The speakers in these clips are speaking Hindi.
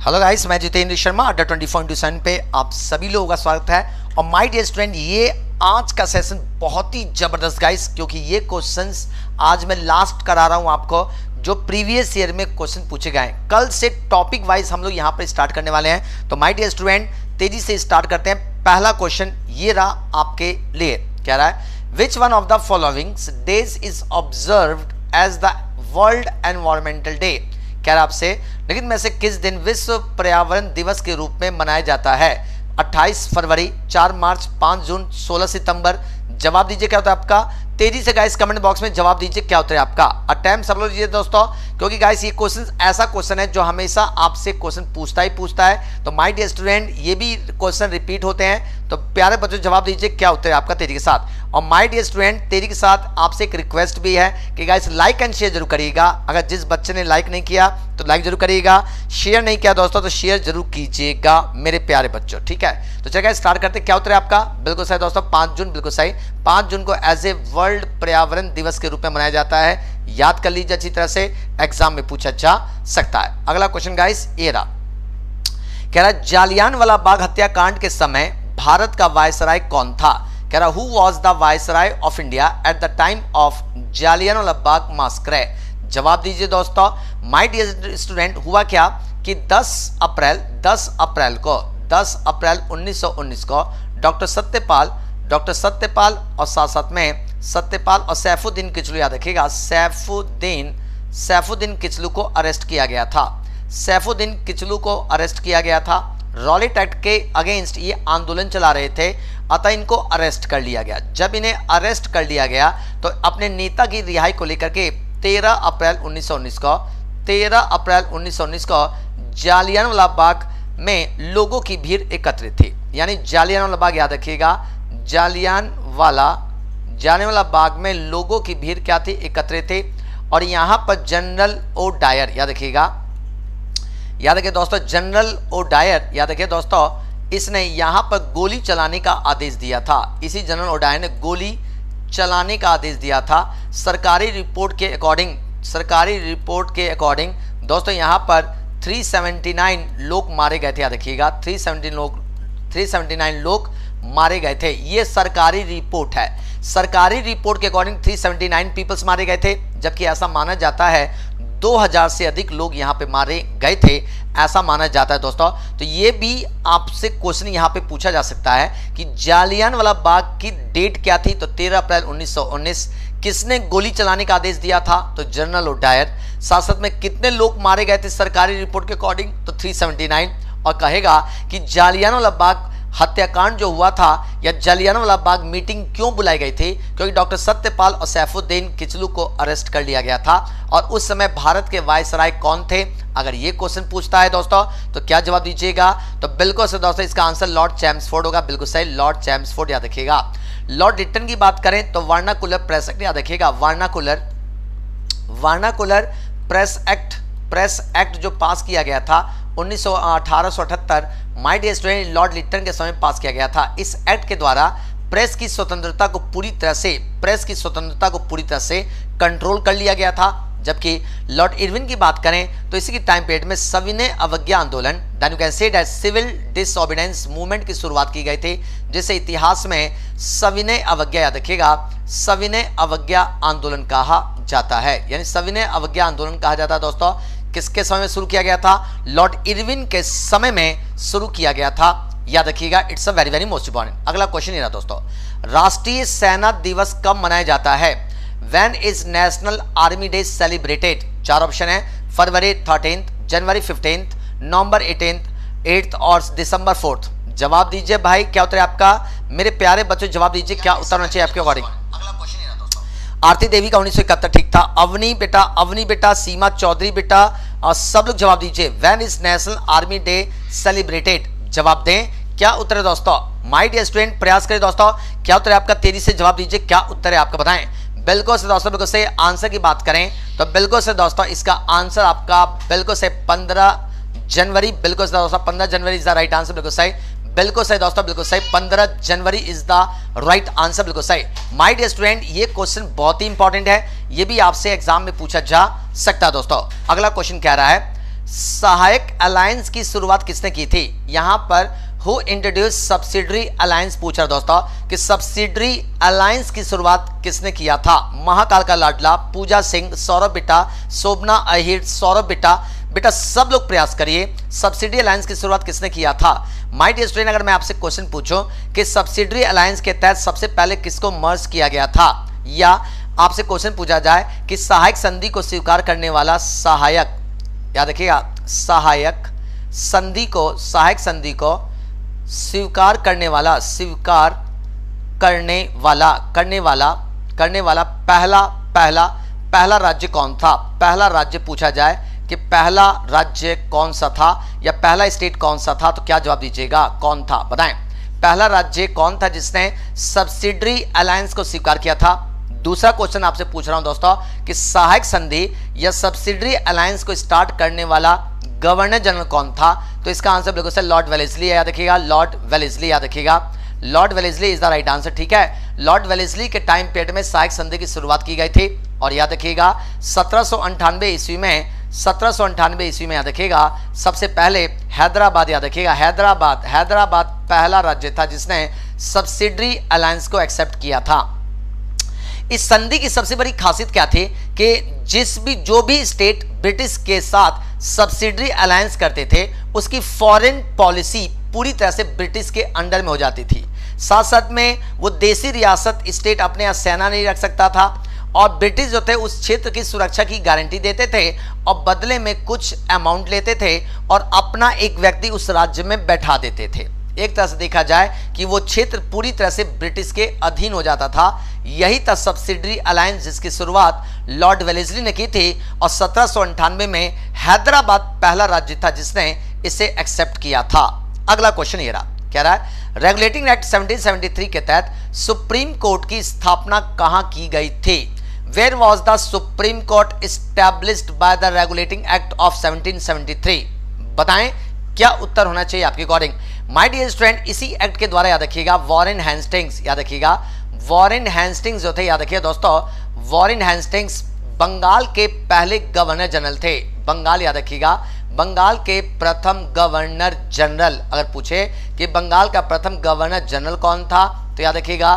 हेलो गाइस, मैं जितेंद्र शर्मा अड्डा 24/7 पे आप सभी लोगों का स्वागत है। और माय डियर स्टूडेंट, ये आज का सेशन बहुत ही जबरदस्त गाइस, क्योंकि ये क्वेश्चंस आज मैं लास्ट करा रहा हूं आपको, जो प्रीवियस ईयर में क्वेश्चन पूछे गए हैं। कल से टॉपिक वाइज हम लोग यहाँ पर स्टार्ट करने वाले हैं। तो माय डियर स्टूडेंट, तेजी से स्टार्ट करते हैं। पहला क्वेश्चन ये रहा आपके लिए, कह रहा है which one of the following days is observed as the world environmental day. कह रहा आपसे लेकिन में से किस दिन विश्व पर्यावरण दिवस के रूप में मनाया जाता है? 28 फरवरी, 4 मार्च, 5 जून, 16 सितंबर। जवाब दीजिए क्या होता है आपका। तेजी से गाइस कमेंट बॉक्स में जवाब दीजिए क्या होता है आपका। अटेम्प्ट सब लोग दीजिए दोस्तों, क्योंकि गाइस ये क्वेश्चन ऐसा क्वेश्चन है जो हमेशा आपसे क्वेश्चन पूछता है। तो माय डियर स्टूडेंट, ये भी क्वेश्चन रिपीट होते हैं। तो प्यारे बच्चों जवाब दीजिए क्या उत्तर है आपका तेजी के साथ। और माय डियर स्टूडेंट, तेजी के साथ आपसे एक रिक्वेस्ट भी है कि गाइस लाइक एंड शेयर जरूर करिएगा। अगर जिस बच्चे ने लाइक नहीं किया तो लाइक जरूर करिएगा, शेयर नहीं किया दोस्तों तो शेयर जरूर कीजिएगा मेरे प्यारे बच्चों, ठीक है। तो चलिए स्टार्ट करते हैं। क्या उत्तर है आपका? बिल्कुल सही दोस्तों, 5 जून, बिल्कुल सही। 5 जून को एज ए वर्ल्ड पर्यावरण दिवस के रूप में मनाया जाता है। याद कर लीजिए अच्छी तरह से, एग्जाम में पूछा जा सकता है। अगला क्वेश्चन गाइस ये रहा, कह रहा जालियानवाला बाग हत्याकांड के समय भारत का वायसराय कौन था? कह रहा who was the viceroy of India at the time of Jallianwala Bagh massacre. जवाब दीजिए दोस्तों। माय डियर स्टूडेंट, हुआ क्या कि 10 अप्रैल 1919 को डॉक्टर सत्यपाल और साथ में सत्यपाल और सैफुद्दीन किचलू, याद रखिएगा, सैफुद्दीन किचलू को अरेस्ट किया गया था। सैफुद्दीन किचलू को अरेस्ट किया गया था। रॉलेट एक्ट के अगेंस्ट ये आंदोलन चला रहे थे, अतः इनको अरेस्ट कर लिया गया। जब इन्हें अरेस्ट कर लिया गया तो अपने नेता की रिहाई को लेकर के 13 अप्रैल 1919 को जालियानवाला बाग में लोगों की भीड़ एकत्रित थी। यानी जालियानवाला बाग, याद रखिएगा, जालियानवाला बाग में लोगों की भीड़ क्या थी? एकत्रित थी। और यहाँ पर जनरल ओ डायर, याद रखिए दोस्तों, जनरल ओ डायर, याद रखिए दोस्तों, इसने यहाँ पर गोली चलाने का आदेश दिया था। इसी जनरल ओ डायर ने गोली चलाने का आदेश दिया था। सरकारी रिपोर्ट के अकॉर्डिंग दोस्तों यहाँ पर 379 लोग मारे गए थे। याद रखिएगा, 379 लोग मारे गए थे। ये सरकारी रिपोर्ट है। सरकारी रिपोर्ट के अकॉर्डिंग 379 पीपल्स मारे गए थे, जबकि ऐसा माना जाता है 2000 से अधिक लोग यहाँ पे मारे गए थे, ऐसा माना जाता है दोस्तों। तो ये भी आपसे क्वेश्चन यहाँ पे पूछा जा सकता है कि जालियानवाला बाग की डेट क्या थी? तो 13 अप्रैल 1919। किसने गोली चलाने का आदेश दिया था? तो जनरल ओ डायर। साथ में कितने लोग मारे गए थे सरकारी रिपोर्ट के अकॉर्डिंग? तो 379। और कहेगा कि जालियानवाला बाग हत्याकांड जो हुआ था या जालियानवाला बाग मीटिंग क्यों बुलाई गई थी? क्योंकि डॉक्टर सत्यपाल और सैफुद्दीन किचलू को अरेस्ट कर लिया गया था। और उस समय भारत के वायसराय कौन थे? अगर ये क्वेश्चन पूछता है दोस्तों तो क्या जवाब दीजिएगा? तो बिल्कुल से दोस्तों इसका आंसर लॉर्ड चैम्सफोर्ड होगा। बिल्कुल सही, लॉर्ड चैम्सफोर्ड, याद रखिएगा। लॉर्ड लिटन की बात करें तो वर्नाकुलर प्रेस एक्ट, याद रखिएगा, वर्नाकुलर प्रेस एक्ट जो पास किया गया था 1878, my dear student, Lord Lytton के समय पास किया गया था। इस एक्ट के द्वारा प्रेस की स्वतंत्रता को पूरी तरह से कंट्रोल कर लिया गया था। जबकि लॉर्ड इरविन की बात करें तो इसी की टाइम पीरियड में सविनय अवज्ञा आंदोलन, सिविल डिसओबीडियंस मूवमेंट की शुरुआत की गई थी, जिसे इतिहास में सविनय अवज्ञा, याद रखिएगा, सविनय अवज्ञा आंदोलन कहा जाता है। यानी सविनय अवज्ञा आंदोलन कहा जाता है दोस्तों। किसके समय में शुरू किया गया था? लॉर्ड इरविन के समय में शुरू किया गया था, याद रखिएगा। It's a very most important. अगला क्वेश्चन ये रहा दोस्तों, राष्ट्रीय सेना दिवस कब मनाया जाता है? When is National Army Day celebrated? 4 option है, फरवरी 13th, जनवरी 15th, नवंबर 8th और दिसंबर 4th। जवाब दीजिए भाई, क्या उत्तर है आपका? मेरे प्यारे बच्चों जवाब दीजिए, क्या उत्तर होना चाहिए आपके अकॉर्डिंग। आरती देवी का 1971 ठीक था। अवनी बेटा, सीमा चौधरी बेटा, और सब लोग जवाब दीजिए। When is National Army Day celebrated? जवाब दें, क्या उत्तर है दोस्तों। माय डियर स्टूडेंट, प्रयास करें दोस्तों, क्या उत्तर है आपका? तेजी से जवाब दीजिए, क्या उत्तर है आपका, बताएं। बिल्कुल से दोस्तों, बिल्कुल से आंसर की बात करें तो बिल्कुल से दोस्तों इसका आंसर आपका बिल्कुल से 15 जनवरी, बिल्कुल से दोस्तों 15 जनवरी इज द राइट आंसर। बिल्कुल सही, बिल्कुल सही दोस्तों, बिल्कुल सही, 15 जनवरी इज द राइट आंसर, बिल्कुल सही। माय डियर स्टूडेंट, ये क्वेश्चन बहुत ही इंपॉर्टेंट है, ये भी आपसे एग्जाम में पूछा जा सकता है दोस्तों। अगला क्वेश्चन कह रहा है सहायक अलायंस की शुरुआत किसने की थी? यहां पर हु इंट्रोड्यूस सब्सिडरी अलायंस पूछा दोस्तों कि सब्सिडरी अलायंस की शुरुआत किसने किया था? महाकाल का लाडला, पूजा सिंह, सौरभ बिटा, शोभना अहिर, सौरभ बिटा। बेटा सब लोग प्रयास करिए, सब्सिडी अलायंस की शुरुआत किसने किया था? माय डियर स्टूडेंट, अगर मैं आपसे क्वेश्चन पूछूं कि सब्सिडरी अलायंस के तहत सबसे पहले किसको मर्ज किया गया था, या आपसे क्वेश्चन पूछा जाए कि सहायक संधि को स्वीकार करने वाला सहायक, याद रखिएगा, सहायक संधि को, सहायक संधि को स्वीकार करने वाला, स्वीकार करने वाला पहला राज्य कौन था? पहला राज्य पूछा जाए कि पहला राज्य कौन सा था या पहला स्टेट कौन सा था, तो क्या जवाब दीजिएगा? कौन था, बताएं। पहला राज्य कौन था जिसने सब्सिडरी अलायंस को स्वीकार किया था? दूसरा क्वेश्चन आपसे पूछ रहा हूं दोस्तों कि सहायक संधि या सब्सिडरी अलायंस को स्टार्ट करने वाला गवर्नर जनरल कौन था? तो इसका आंसर बिल्कुल से लॉर्ड वेलेस्ली, याद रखिएगा, लॉर्ड वेलेस्ली, याद रखिएगा, Lord Wellesley is the right answer. ठीक है, लॉर्ड वेलेस्ली के टाइम पीरियड में सहायक संधि की शुरुआत की गई थी। और याद रखिएगा 1798 ईस्वी में, 1798 ईस्वी में याद रखिएगा सबसे पहले हैदराबाद, याद रखिएगा हैदराबाद पहला राज्य था जिसने सब्सिडरी अलायंस को एक्सेप्ट किया था। इस संधि की सबसे बड़ी खासियत क्या थी कि जो भी स्टेट ब्रिटिश के साथ सब्सिडरी अलायंस करते थे उसकी फॉरेन पॉलिसी पूरी तरह से ब्रिटिश के अंडर में हो जाती थी। साथ साथ में वो देसी रियासत स्टेट अपने यहाँ सेना नहीं रख सकता था और ब्रिटिश जो थे उस क्षेत्र की सुरक्षा की गारंटी देते थे और बदले में कुछ अमाउंट लेते थे और अपना एक व्यक्ति उस राज्य में बैठा देते थे। एक तरह से देखा जाए कि वो क्षेत्र पूरी तरह से ब्रिटिश के अधीन हो जाता था। यही था सब्सिडरी अलायंस जिसकी शुरुआत लॉर्ड वेलेस्ली ने की थी और 1798 में हैदराबाद पहला राज्य था जिसने इसे एक्सेप्ट किया था। अगला क्वेश्चन ये रहा, कह रहा है रेगुलेटिंग एक्ट 1773 के तहत सुप्रीम कोर्ट की स्थापना कहां की गई थी? Where was the supreme court established by the regulating act of 1773? बताएं क्या उत्तर होना चाहिए आपके अकॉर्डिंग। माय डियर स्टूडेंट, इसी एक्ट के द्वारा याद रखिएगा वॉरेन हेस्टिंग्स, याद रखिएगा वॉरेन हेस्टिंग्स जो थे, याद रखिए दोस्तों, वॉरेन हेस्टिंग्स बंगाल के पहले गवर्नर जनरल थे। बंगाल, याद रखिएगा, बंगाल के प्रथम गवर्नर जनरल। अगर पूछे कि बंगाल का प्रथम गवर्नर जनरल कौन था तो याद रखिएगा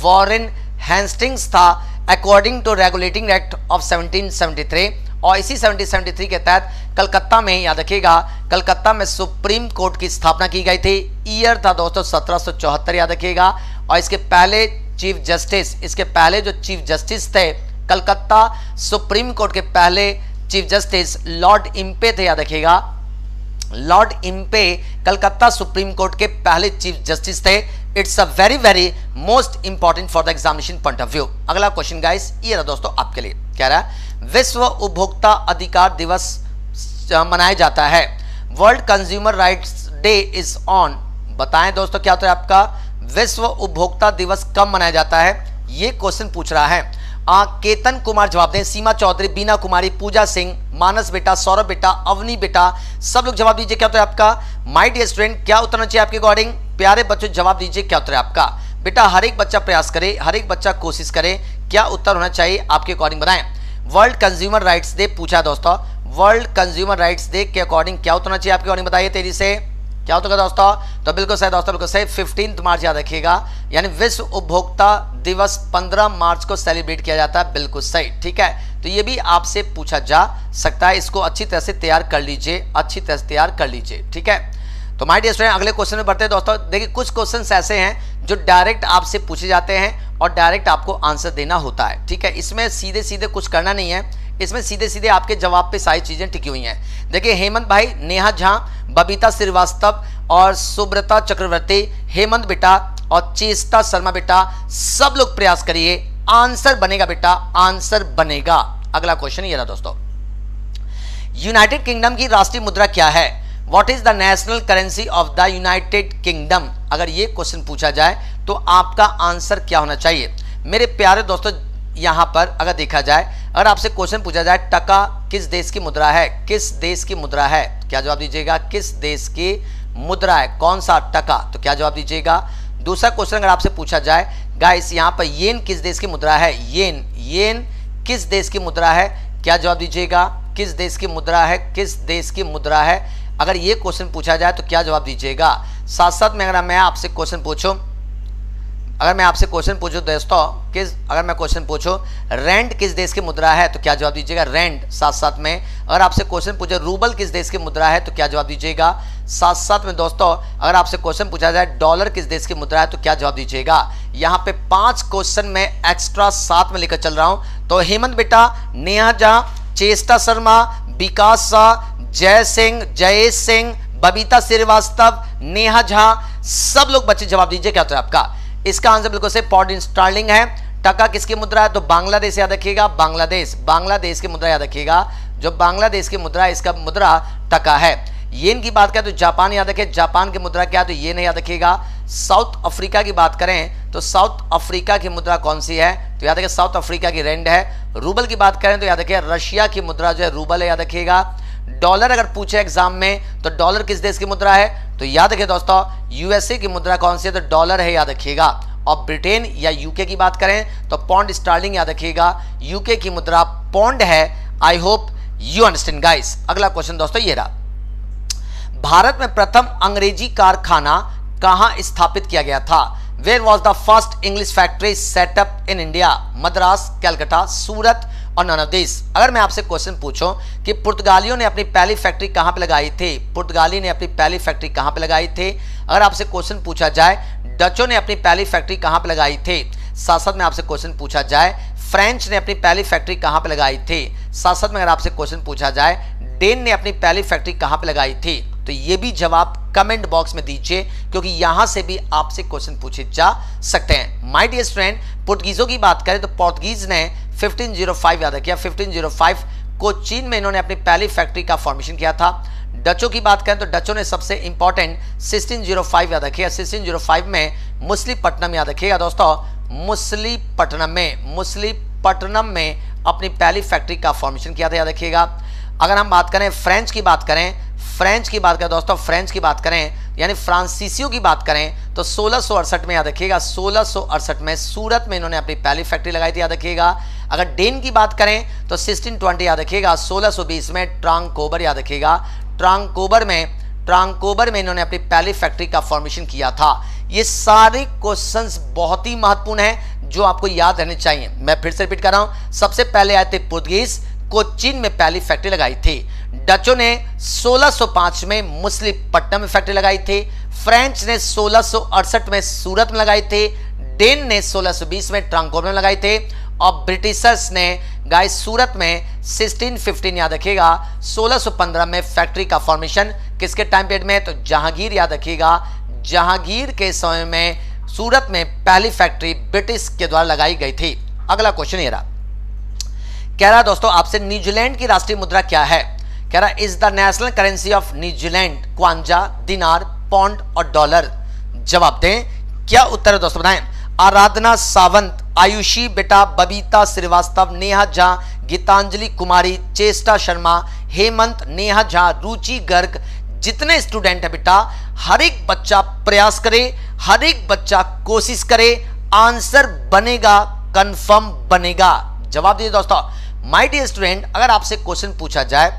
वॉरेन हेस्टिंग्स था according to regulating act of 1773। और इसी 1773 के तहत कलकत्ता में, याद रखिएगा, कलकत्ता में सुप्रीम कोर्ट की स्थापना की गई थी। ईयर था दोस्तों 1774, याद रखिएगा। और इसके पहले चीफ जस्टिस, इसके पहले जो चीफ जस्टिस थे कलकत्ता सुप्रीम कोर्ट के पहले चीफ जस्टिस लॉर्ड इम्पे थे, याद रखिएगा, Lord Impey Calcutta supreme court के पहले चीफ जस्टिस थे। It's a very very most important for the examination point of view. अगला क्वेश्चन गाइस ये रहा दोस्तों आपके लिए, कह रहा है विश्व उपभोक्ता अधिकार दिवस मनाया जाता है। World consumer rights day is on. बताएं दोस्तों क्या होता है आपका, विश्व उपभोक्ता दिवस कब मनाया जाता है? ये क्वेश्चन पूछ रहा है। केतन कुमार जवाब दें, सीमा चौधरी, बीना कुमारी, पूजा सिंह, मानस बेटा, सौरभ बेटा, अवनी बेटा, सब लोग जवाब दीजिए क्या होता है आपका। माय डियर स्टूडेंट, क्या उतरना चाहिए आपके अकॉर्डिंग? प्यारे बच्चों जवाब दीजिए क्या उत्तर है आपका। बेटा हर एक बच्चा प्रयास करे, हर एक बच्चा कोशिश करे, क्या उत्तर होना चाहिए आपके अकॉर्डिंग बताएं। वर्ल्ड कंज्यूमर राइट्स डे पूछा दोस्तों, वर्ल्ड कंज्यूमर राइट्स डे के अकॉर्डिंग क्या उतरना चाहिए आपके अकॉर्डिंग बताइए तेजी से, क्या होता है दोस्तों? तो बिल्कुल सही दोस्तों, बिल्कुल सही 15 मार्च याद रखिएगा, यानी विश्व उपभोक्ता दिवस 15 मार्च को सेलिब्रेट किया जाता है। बिल्कुल सही, ठीक है। तो ये भी आपसे पूछा जा सकता है, इसको अच्छी तरह से तैयार कर लीजिए, अच्छी तरह से तैयार कर लीजिए, ठीक है। तो माय डियर स्टूडेंट अगले क्वेश्चन में बढ़ते हैं दोस्तों। देखिए कुछ क्वेश्चंस ऐसे हैं जो डायरेक्ट आपसे पूछे जाते हैं और डायरेक्ट आपको आंसर देना होता है, ठीक है। इसमें सीधे सीधे कुछ करना नहीं है, इसमें सीधे सीधे आपके जवाब पे सारी चीजें टिकी हुई हैं। देखिए हेमंत भाई, नेहा झा, बबीता श्रीवास्तव और सुब्रता चक्रवर्ती, हेमंत बेटा और चेष्टा शर्मा बेटा, सब लोग प्रयास करिए, आंसर बनेगा बेटा, आंसर बनेगा। अगला क्वेश्चन ये रहा दोस्तों, यूनाइटेड किंगडम की राष्ट्रीय मुद्रा क्या है? What is the national currency of the United kingdom? अगर ये क्वेश्चन पूछा जाए तो आपका आंसर क्या होना चाहिए मेरे प्यारे दोस्तों? यहां पर अगर देखा जाए, अगर आपसे क्वेश्चन पूछा जाए टका किस देश की मुद्रा है, किस देश की मुद्रा है, क्या जवाब दीजिएगा? किस देश की मुद्रा है, कौन सा टका, तो क्या जवाब दीजिएगा? दूसरा क्वेश्चन अगर आपसे पूछा जाए गाइस यहां पर येन किस देश की मुद्रा है, येन, येन किस देश की मुद्रा है, क्या जवाब दीजिएगा? किस देश की मुद्रा है, किस देश की मुद्रा है? अगर ये क्वेश्चन पूछा जाए तो क्या जवाब दीजिएगा? साथ साथ में अगर मैं आपसे क्वेश्चन पूछूं, दोस्तों, अगर मैं क्वेश्चन पूछूं रैंड किस देश की मुद्रा है तो क्या जवाब दीजिएगा? रैंड। साथ साथ में अगर आपसे क्वेश्चन पूछे रूबल किस देश की मुद्रा है तो क्या जवाब दीजिएगा? साथ साथ में दोस्तों अगर आपसे क्वेश्चन पूछा जाए डॉलर किस देश की मुद्रा है तो क्या जवाब दीजिएगा? यहाँ पे 5 क्वेश्चन में एक्स्ट्रा साथ में लेकर चल रहा हूं। तो हेमंत बेटा, नेहा झा, चेष्टा शर्मा, विकास शाह, जय सिंह, जयेश सिंह, बबीता श्रीवास्तव, नेहा झा, सब लोग बच्चे जवाब दीजिए क्या उत्तर आपका? इसका आंसर बिल्कुल से पॉन्ड स्टर्लिंग है। टका किसकी मुद्रा है? तो बांग्लादेश याद रखिएगा, बांग्लादेश की मुद्रा याद रखिएगा। जो बांग्लादेश की मुद्रा है इसका मुद्रा टका है। येन की बात करें तो जापान याद रखें, जापान की मुद्रा क्या है? तो येन याद रखिएगा। साउथ अफ्रीका की बात करें तो साउथ अफ्रीका की मुद्रा कौन सी है? तो याद रखिए साउथ अफ्रीका की रैंड है। रूबल की बात करें तो याद रखिए रशिया की मुद्रा जो है रूबल है, याद रखिएगा। डॉलर अगर पूछे एग्जाम में तो डॉलर किस देश की मुद्रा है? तो याद रखिए दोस्तों यूएसए की मुद्रा कौन सी है? तो डॉलर है, याद रखिएगा। और ब्रिटेन या यूके की बात करें तो पौंड स्टर्लिंग याद रखिएगा। यूके की मुद्रा पौंड है। I hope you understand guys. अगला क्वेश्चन दोस्तों ये रहा, भारत में प्रथम अंग्रेजी कारखाना कहां स्थापित किया गया था? Where was the first English factory set up in India? Madras, Calcutta, Surat और नन ऑफ दिस। अगर मैं आपसे क्वेश्चन पूछूं कि पुर्तगालियों ने अपनी पहली फैक्ट्री कहां पे लगाई थी? पुर्तगाली ने अपनी पहली फैक्ट्री कहां पे लगाई थी? अगर आपसे क्वेश्चन पूछा जाए डचों ने अपनी पहली फैक्ट्री कहां पे लगाई थी? साथ साथ में आपसे क्वेश्चन पूछा जाए फ्रेंच ने अपनी पहली फैक्ट्री कहां पे लगाई थी? साथ साथ में अगर आपसे क्वेश्चन पूछा जाए डेन ने अपनी पहली फैक्ट्री कहां पे लगाई थी? तो ये भी जवाब कमेंट बॉक्स में दीजिए क्योंकि यहां से भी आपसे क्वेश्चन पूछे जा सकते हैं। माय डियर स्टूडेंट, पुर्तगीजों की बात करें तो पोर्तुगीज ने 1505 याद रखिए 1505 को चीन में इन्होंने अपनी पहली फैक्ट्री का फॉर्मेशन किया था। डचों की बात करें तो डचों ने सबसे इंपॉर्टेंट 1605 याद रखिएगा, 1605 में मुसलीपट्टनम याद रखिएगा दोस्तों, मुसलीपट्टनम में अपनी पहली फैक्ट्री का फॉर्मेशन किया था, याद रखिएगा। अगर हम बात करें फ्रेंच की बात करें दोस्तों, फ्रेंच की बात करें यानी फ्रांसीसियों की बात करें तो 1668 में याद रखिएगा, 1668 में सूरत में इन्होंने अपनी पहली फैक्ट्री लगाई थी, याद रखिएगा। अगर डेन की बात करें तो 1620 याद रखिएगा, 1620 में ट्रांकोबर याद रखिएगा, ट्रांकोबर में इन्होंने अपनी पहली फैक्ट्री का फॉर्मेशन किया था। ये सारे क्वेश्चंस बहुत ही महत्वपूर्ण हैं जो आपको याद रहने चाहिए। मैं फिर से रिपीट कर रहा हूं, सबसे पहले आए थे पुर्तगीज, कोचीन में पहली फैक्ट्री लगाई थी। डचों ने 1605 में मुसलीपट्टनम में फैक्ट्री लगाई थी। फ्रेंच ने 1668 में सूरत में लगाई थी। डेन ने 1620 में ट्रांकोबर में लगाई थी। और ब्रिटिशर्स ने गाइस सूरत में 1615 याद रखिएगा, 1615 में फैक्ट्री का फॉर्मेशन किसके टाइम पीरियड में? तो जहांगीर याद रखिएगा, जहांगीर के समय में सूरत में पहली फैक्ट्री ब्रिटिश के द्वारा लगाई गई थी। अगला क्वेश्चन ये रहा, कह रहा दोस्तों आपसे न्यूजीलैंड की राष्ट्रीय मुद्रा क्या है? कह रहा is the national currency of New Zealand kwanza, दिनार, पौंड और डॉलर? जवाब दें, क्या उत्तर है दोस्तों बताएं। आराधना सावंत, आयुषी बेटा, बबीता श्रीवास्तव, नेहा झा, गीतांजलि कुमारी, चेष्टा शर्मा, हेमंत, नेहा झा, रुचि गर्ग। जितने स्टूडेंट है बेटा, हर एक बच्चा प्रयास करे, हर एक बच्चा कोशिश करे, आंसर बनेगा, कंफर्म बनेगा। जवाब दीजिए दोस्तों। माय डियर स्टूडेंट, अगर आपसे क्वेश्चन पूछा जाए,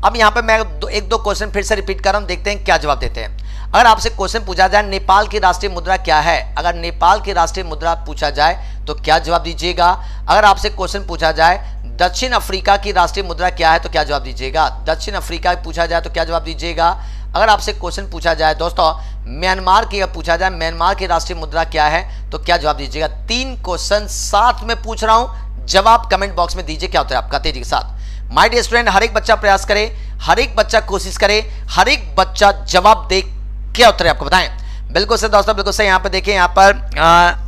अब यहां पे मैं एक दो क्वेश्चन फिर से रिपीट कर रहा हूं, देखते हैं क्या जवाब देते हैं। अगर आपसे क्वेश्चन पूछा जाए नेपाल की राष्ट्रीय मुद्रा क्या है? अगर नेपाल की राष्ट्रीय मुद्रा पूछा जाए तो क्या जवाब दीजिएगा? अगर आपसे क्वेश्चन पूछा जाए दक्षिण अफ्रीका की राष्ट्रीय मुद्रा क्या है तो क्या जवाब दीजिएगा? दक्षिण अफ्रीका पूछा जाए तो क्या जवाब दीजिएगा? अगर आपसे क्वेश्चन पूछा जाए दोस्तों म्यांमार की, पूछा जाए म्यांमार की राष्ट्रीय मुद्रा क्या है तो क्या जवाब दीजिएगा? 3 क्वेश्चन साथ में पूछ रहा हूं, जवाब कमेंट बॉक्स में दीजिए क्या उत्तर आपका तेजी के साथ। माय डियर स्टूडेंट, हर एक बच्चा प्रयास करे, हर एक बच्चा कोशिश करे, हर एक बच्चा जवाब दे, क्या उत्तर है आपको बताएं। बिल्कुल से दोस्तों, बिल्कुल से। यहाँ पे देखिए, यहाँ पर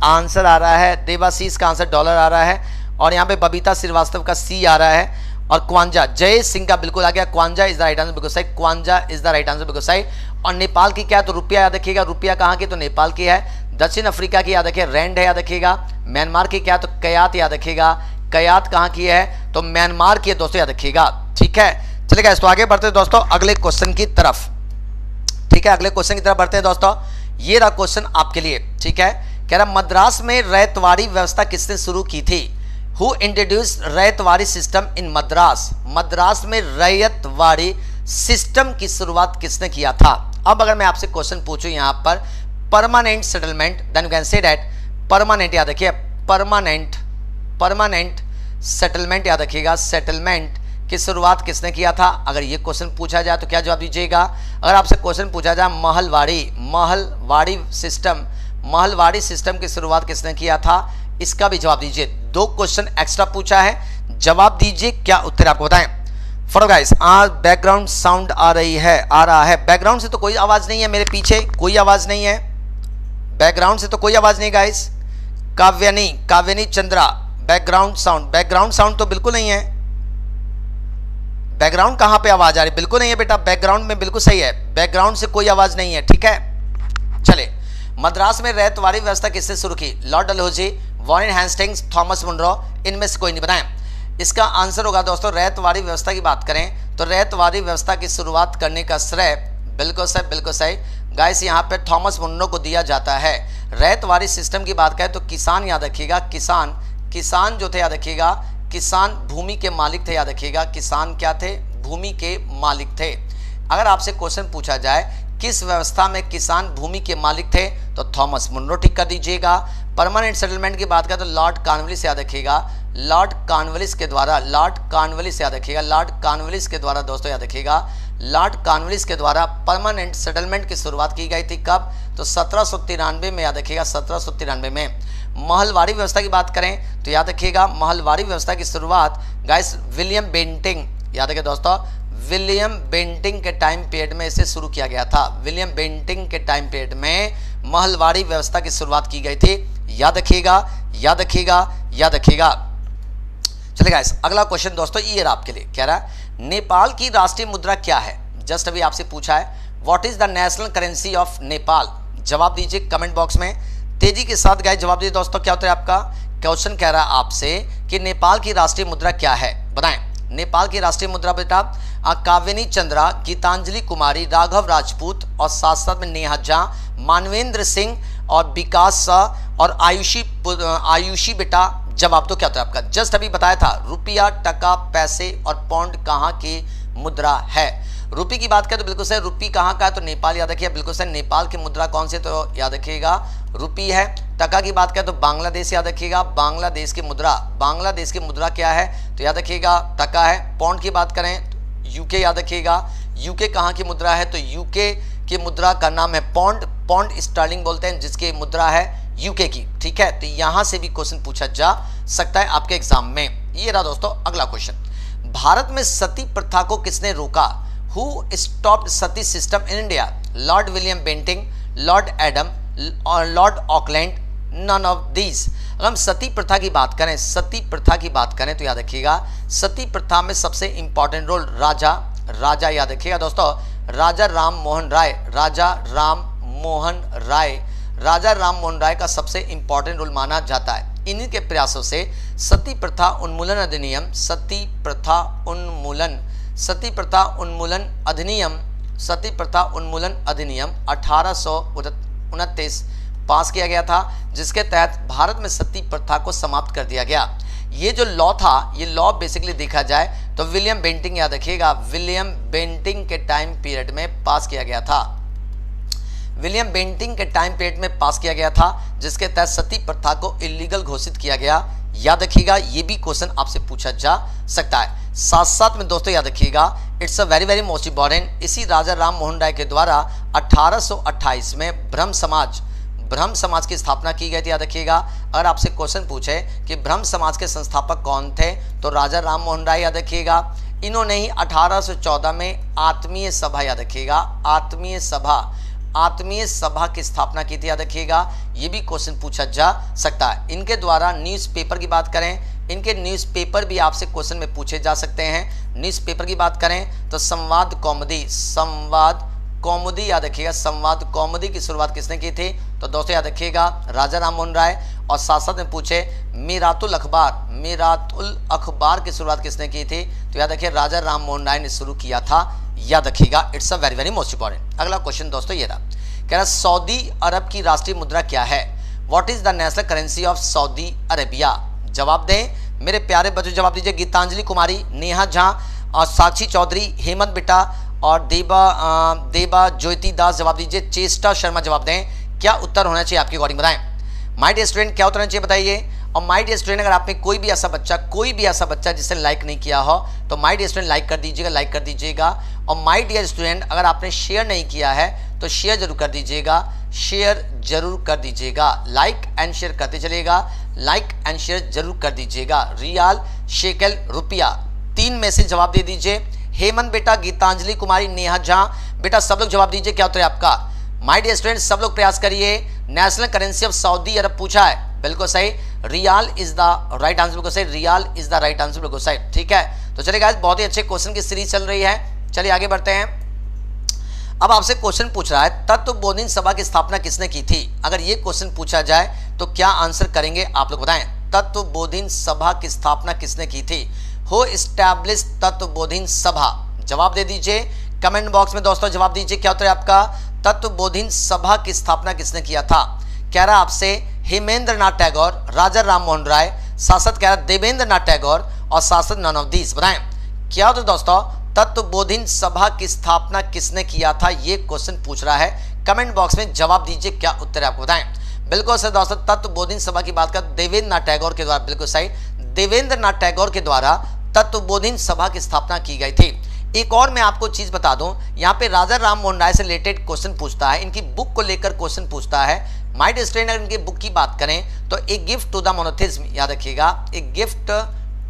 आंसर आ रहा है देवाशीष का आंसर डॉलर आ रहा है, और यहाँ पे बबीता श्रीवास्तव का सी आ रहा है, और क्वांजा जय सिंह का बिल्कुल आ गया, kwanza is the right answer, बिल्कुल सही, kwanza is the right answer, बिल्कुल सही। और नेपाल की क्या है तो रुपया याद रखिएगा, रुपया कहाँ की? तो नेपाल की है। दक्षिण अफ्रीका की याद रखिए रैंड है, याद रखिएगा। म्यांमार की क्या तो कयात याद रखिएगा, कयात कहाँ की है तो म्यांमार की है दोस्तों, याद रखिएगा। ठीक है, चलेगा। इसको आगे बढ़ते हैं दोस्तों अगले क्वेश्चन की तरफ। ठीक है, अगले क्वेश्चन की तरफ बढ़ते हैं दोस्तों। ये रहा क्वेश्चन आपके लिए। ठीक है, कह रहा मद्रास में रैयतवाड़ी व्यवस्था किसने शुरू की थी? Who introduce ryotwari system in Madras, Madras में रैयतवाड़ी सिस्टम की शुरुआत किसने किया था। अब अगर मैं आपसे क्वेश्चन पूछूं यहां पर permanent settlement, then you can say that permanent, याद रखिए परमानेंट सेटलमेंट, याद रखिएगा सेटलमेंट की शुरुआत किसने किया था। अगर ये क्वेश्चन पूछा जाए तो क्या जवाब दीजिएगा। अगर आपसे क्वेश्चन पूछा जाए महलवाड़ी सिस्टम की शुरुआत किसने किया था, इसका भी जवाब दीजिए। 2 क्वेश्चन एक्स्ट्रा पूछा है, जवाब दीजिए, क्या उत्तर आपको बताएं। फॉलो गाइस, आज बैकग्राउंड साउंड आ रहा है। बैकग्राउंड से तो कोई आवाज नहीं है, मेरे पीछे कोई आवाज नहीं है, बैकग्राउंड से तो कोई आवाज नहीं गाइस। काव्यनी चंद्रा, बैकग्राउंड साउंड तो बिल्कुल नहीं है। बैकग्राउंड कहां पे आवाज आ रही, बिल्कुल नहीं है बेटा, बैकग्राउंड में बिल्कुल सही है, बैकग्राउंड से कोई आवाज नहीं है, ठीक है। चले, मद्रास में रैयतवाड़ी व्यवस्था किसने शुरू की, Lord Dalhousie, Warren Hastings, Thomas Munro, इनमें से कोई नहीं बताएं। इसका आंसर होगा दोस्तों, रैयतवाड़ी व्यवस्था की बात करें तो रैयतवाड़ी व्यवस्था की शुरुआत करने का श्रेय बिल्कुल सही गाइस यहाँ पे थॉमस मुनरो को दिया जाता है। रैयतवाड़ी सिस्टम की बात करें तो किसान, याद रखिएगा किसान जो थे, याद रखिएगा किसान भूमि के मालिक थे, याद रखिएगा किसान क्या थे, भूमि के मालिक थे। अगर आपसे क्वेश्चन पूछा जाए किस व्यवस्था में किसान भूमि के मालिक थे तो थॉमस मुनरो टिक कर दीजिएगा। परमानेंट सेटलमेंट की बात करें तो लॉर्ड कॉर्नवालिस, याद रखिएगा लॉर्ड कॉर्नवालिस के द्वारा दोस्तों, याद रखिएगा लॉर्ड कॉर्नवालिस के द्वारा परमानेंट सेटलमेंट की शुरुआत की गई थी। कब, तो 1793 में, याद रखिएगा 1793 में। महलवाड़ी व्यवस्था की बात करें तो याद रखिएगा महलवाड़ी व्यवस्था की शुरुआत गाइस विलियम बेंटिंग, याद रखिए दोस्तों विलियम बेंटिंग के टाइम पीरियड में इसे शुरू किया गया था। विलियम बेंटिंग के टाइम पीरियड में महलवाड़ी व्यवस्था की शुरुआत की गई थी, याद रखिएगा। चलिए गाइस, अगला क्वेश्चन दोस्तों ये रहा आपके लिए, कह रहा है नेपाल की राष्ट्रीय मुद्रा क्या है। जस्ट अभी आपसे पूछा है what is the national currency of Nepal, जवाब दीजिए कमेंट बॉक्स में तेजी के साथ गाइस, जवाब दीजिए दोस्तों। क्या उत्तर है आपका। क्वेश्चन कह रहा है आपसे कि नेपाल की राष्ट्रीय मुद्रा क्या है, बताएं। नेपाल की राष्ट्रीय मुद्रा बेटा काव्यनी चंद्रा, गीतांजलि कुमारी, राघव राजपूत और साथ साथ में नेहा झा, मानवेंद्र सिंह और विकास और आयुषी बेटा। जवाब तो क्या होता है आपका, जस्ट अभी बताया था रुपया, टका, पैसे और पौंड कहाँ की मुद्रा है। रुपये की बात करें तो बिल्कुल सही, रुपये कहाँ का है तो नेपाल, याद रखिए बिल्कुल सही। नेपाल की मुद्रा कौन सी, तो याद रखिएगा रुपये है। टका की बात करें तो बांग्लादेश, याद रखिएगा बांग्लादेश की मुद्रा क्या है तो याद रखिएगा टका है। पौंड की बात करें तो यूके, याद रखिएगा यूके कहाँ की मुद्रा है तो यूके की मुद्रा का नाम है पौंड स्टर्लिंग बोलते हैं, जिसकी मुद्रा है यूके की, ठीक है। तो यहां से भी क्वेश्चन पूछा जा सकता है आपके एग्जाम में। ये रहा दोस्तों अगला क्वेश्चन, भारत में सती प्रथा को किसने रोका, who stopped sati system in India, Lord William Bentinck, Lord Adam और Lord Auckland, none of these. अगर हम सती प्रथा की बात करें तो याद रखिएगा सती प्रथा में सबसे इंपॉर्टेंट रोल राजा याद रखिएगा दोस्तों राजा राम मोहन राय का सबसे इंपॉर्टेंट रोल माना जाता है। इन्हीं के प्रयासों से सती प्रथा उन्मूलन अधिनियम 1829 पास किया गया था, जिसके तहत भारत में सती प्रथा को समाप्त कर दिया गया। ये जो लॉ था, ये लॉ बेसिकली देखा जाए तो विलियम बेंटिंग, याद रखिएगा विलियम बेंटिंग के टाइम पीरियड में पास किया गया था, जिसके तहत सती प्रथा को इलीगल घोषित किया गया। याद रखिएगा ये भी क्वेश्चन आपसे पूछा जा सकता है। साथ साथ में दोस्तों याद रखिएगा it's a very most important, इसी राजा राम मोहन राय के द्वारा 1828 में ब्रह्म समाज की स्थापना की गई थी। याद रखिएगा अगर आपसे क्वेश्चन पूछे कि ब्रह्म समाज के संस्थापक कौन थे तो राजा राम मोहन राय, याद रखिएगा इन्होंने ही 1814 में आत्मीय सभा, याद रखिएगा आत्मीय सभा की स्थापना की थी। याद रखिएगा ये भी क्वेश्चन पूछा जा सकता है। इनके द्वारा न्यूज़पेपर की बात करें, इनके न्यूज़पेपर भी आपसे क्वेश्चन में पूछे जा सकते हैं। न्यूज़पेपर की बात करें तो संवाद कौमुदी, याद रखिएगा संवाद कौमुदी की शुरुआत किसने की थी तो दोस्तों याद रखिएगा राजा राम मोहन राय। और साथ साथ में पूछे मीरातुल अखबार की शुरुआत किसने की थी तो याद रखिए राजा राम मोहन राय ने शुरू किया था। याद रखिएगा it's a very most important. अगला क्वेश्चन दोस्तों ये रहा, कह रहा सऊदी अरब की राष्ट्रीय मुद्रा क्या है, what is the national currency of Saudi Arabia. जवाब दें मेरे प्यारे बच्चों जवाब दीजिए। गीतांजलि कुमारी, नेहा झा और साक्षी चौधरी, हेमंत बिटा और देबा ज्योति दास जवाब दीजिए। चेष्टा शर्मा जवाब दें। क्या उत्तर होना चाहिए आपके अकॉर्डिंग बताएं। माय डियर स्टूडेंट क्या उत्तर होना चाहिए बताइए। और माय डियर स्टूडेंट अगर आपने कोई भी ऐसा बच्चा जिसने लाइक नहीं किया हो तो माय डियर स्टूडेंट लाइक कर दीजिएगा। और माय डियर स्टूडेंट अगर आपने शेयर नहीं किया है तो शेयर जरूर कर दीजिएगा। लाइक एंड शेयर करते चलिएगा, लाइक एंड शेयर जरूर कर दीजिएगा। रियाल, शेकल, रुपया, 3 में से जवाब दे दीजिए। हेमंत बेटा, गीतांजलि कुमारी, नेहा झा बेटा सब लोग जवाब दीजिए। क्या उत्तर है आपका। माय डियर स्टूडेंट सब लोग प्रयास करिए। National currency of Saudi Arabia पूछा है, बिल्कुल सही। Riyal is the right answer, बिल्कुल सही। Riyal is the right answer, बिल्कुल सही। ठीक है, तो चलिए गाइस बहुत ही अच्छे क्वेश्चन की सीरीज चल रही है। चलिए आगे बढ़ते हैं। अब आपसे क्वेश्चन पूछ रहा है तत्वबोधिनी सभा की स्थापना किसने की थी। अगर ये क्वेश्चन पूछा जाए तो क्या आंसर करेंगे आप लोग बताएं। तत्वबोधिनी सभा की स्थापना किसने की थी। हु एस्टैब्लिश तत्वबोधिनी सभा, जवाब दे दीजिए कमेंट बॉक्स में दोस्तों, जवाब दीजिए क्या उत्तर है आपका। तत्वबोधिनी सभा की स्थापना किसने किया था। कह रहा आपसे हेमेंद्र नाथ टैगोर, राजा राम मोहन राय, शासक कह रहा देवेंद्र नाथ टैगोर और शासक नन ऑफ दीस। बताएं क्या होता है दोस्तों। तत्वबोधिनी सभा की स्थापना किसने किया था, ये क्वेश्चन पूछ रहा है। कमेंट बॉक्स में जवाब दीजिए क्या उत्तर है आपको बताएं। बिल्कुल सही दोस्तों, तत्वबोधिनी सभा की बात कर देवेंद्र नाथ टैगोर के द्वारा, बिल्कुल सही, देवेंद्र नाथ टैगोर के द्वारा तत्वबोधिनी सभा की स्थापना की गई थी। एक और मैं आपको चीज बता दूं, यहाँ पे राजा राम मोहन राय से रिलेटेड क्वेश्चन पूछता है, इनकी बुक को लेकर क्वेश्चन पूछता है। माय डियर स्टूडेंट अगर इनकी बुक की बात करें तो a gift to the monotheism, याद रखिएगा, a gift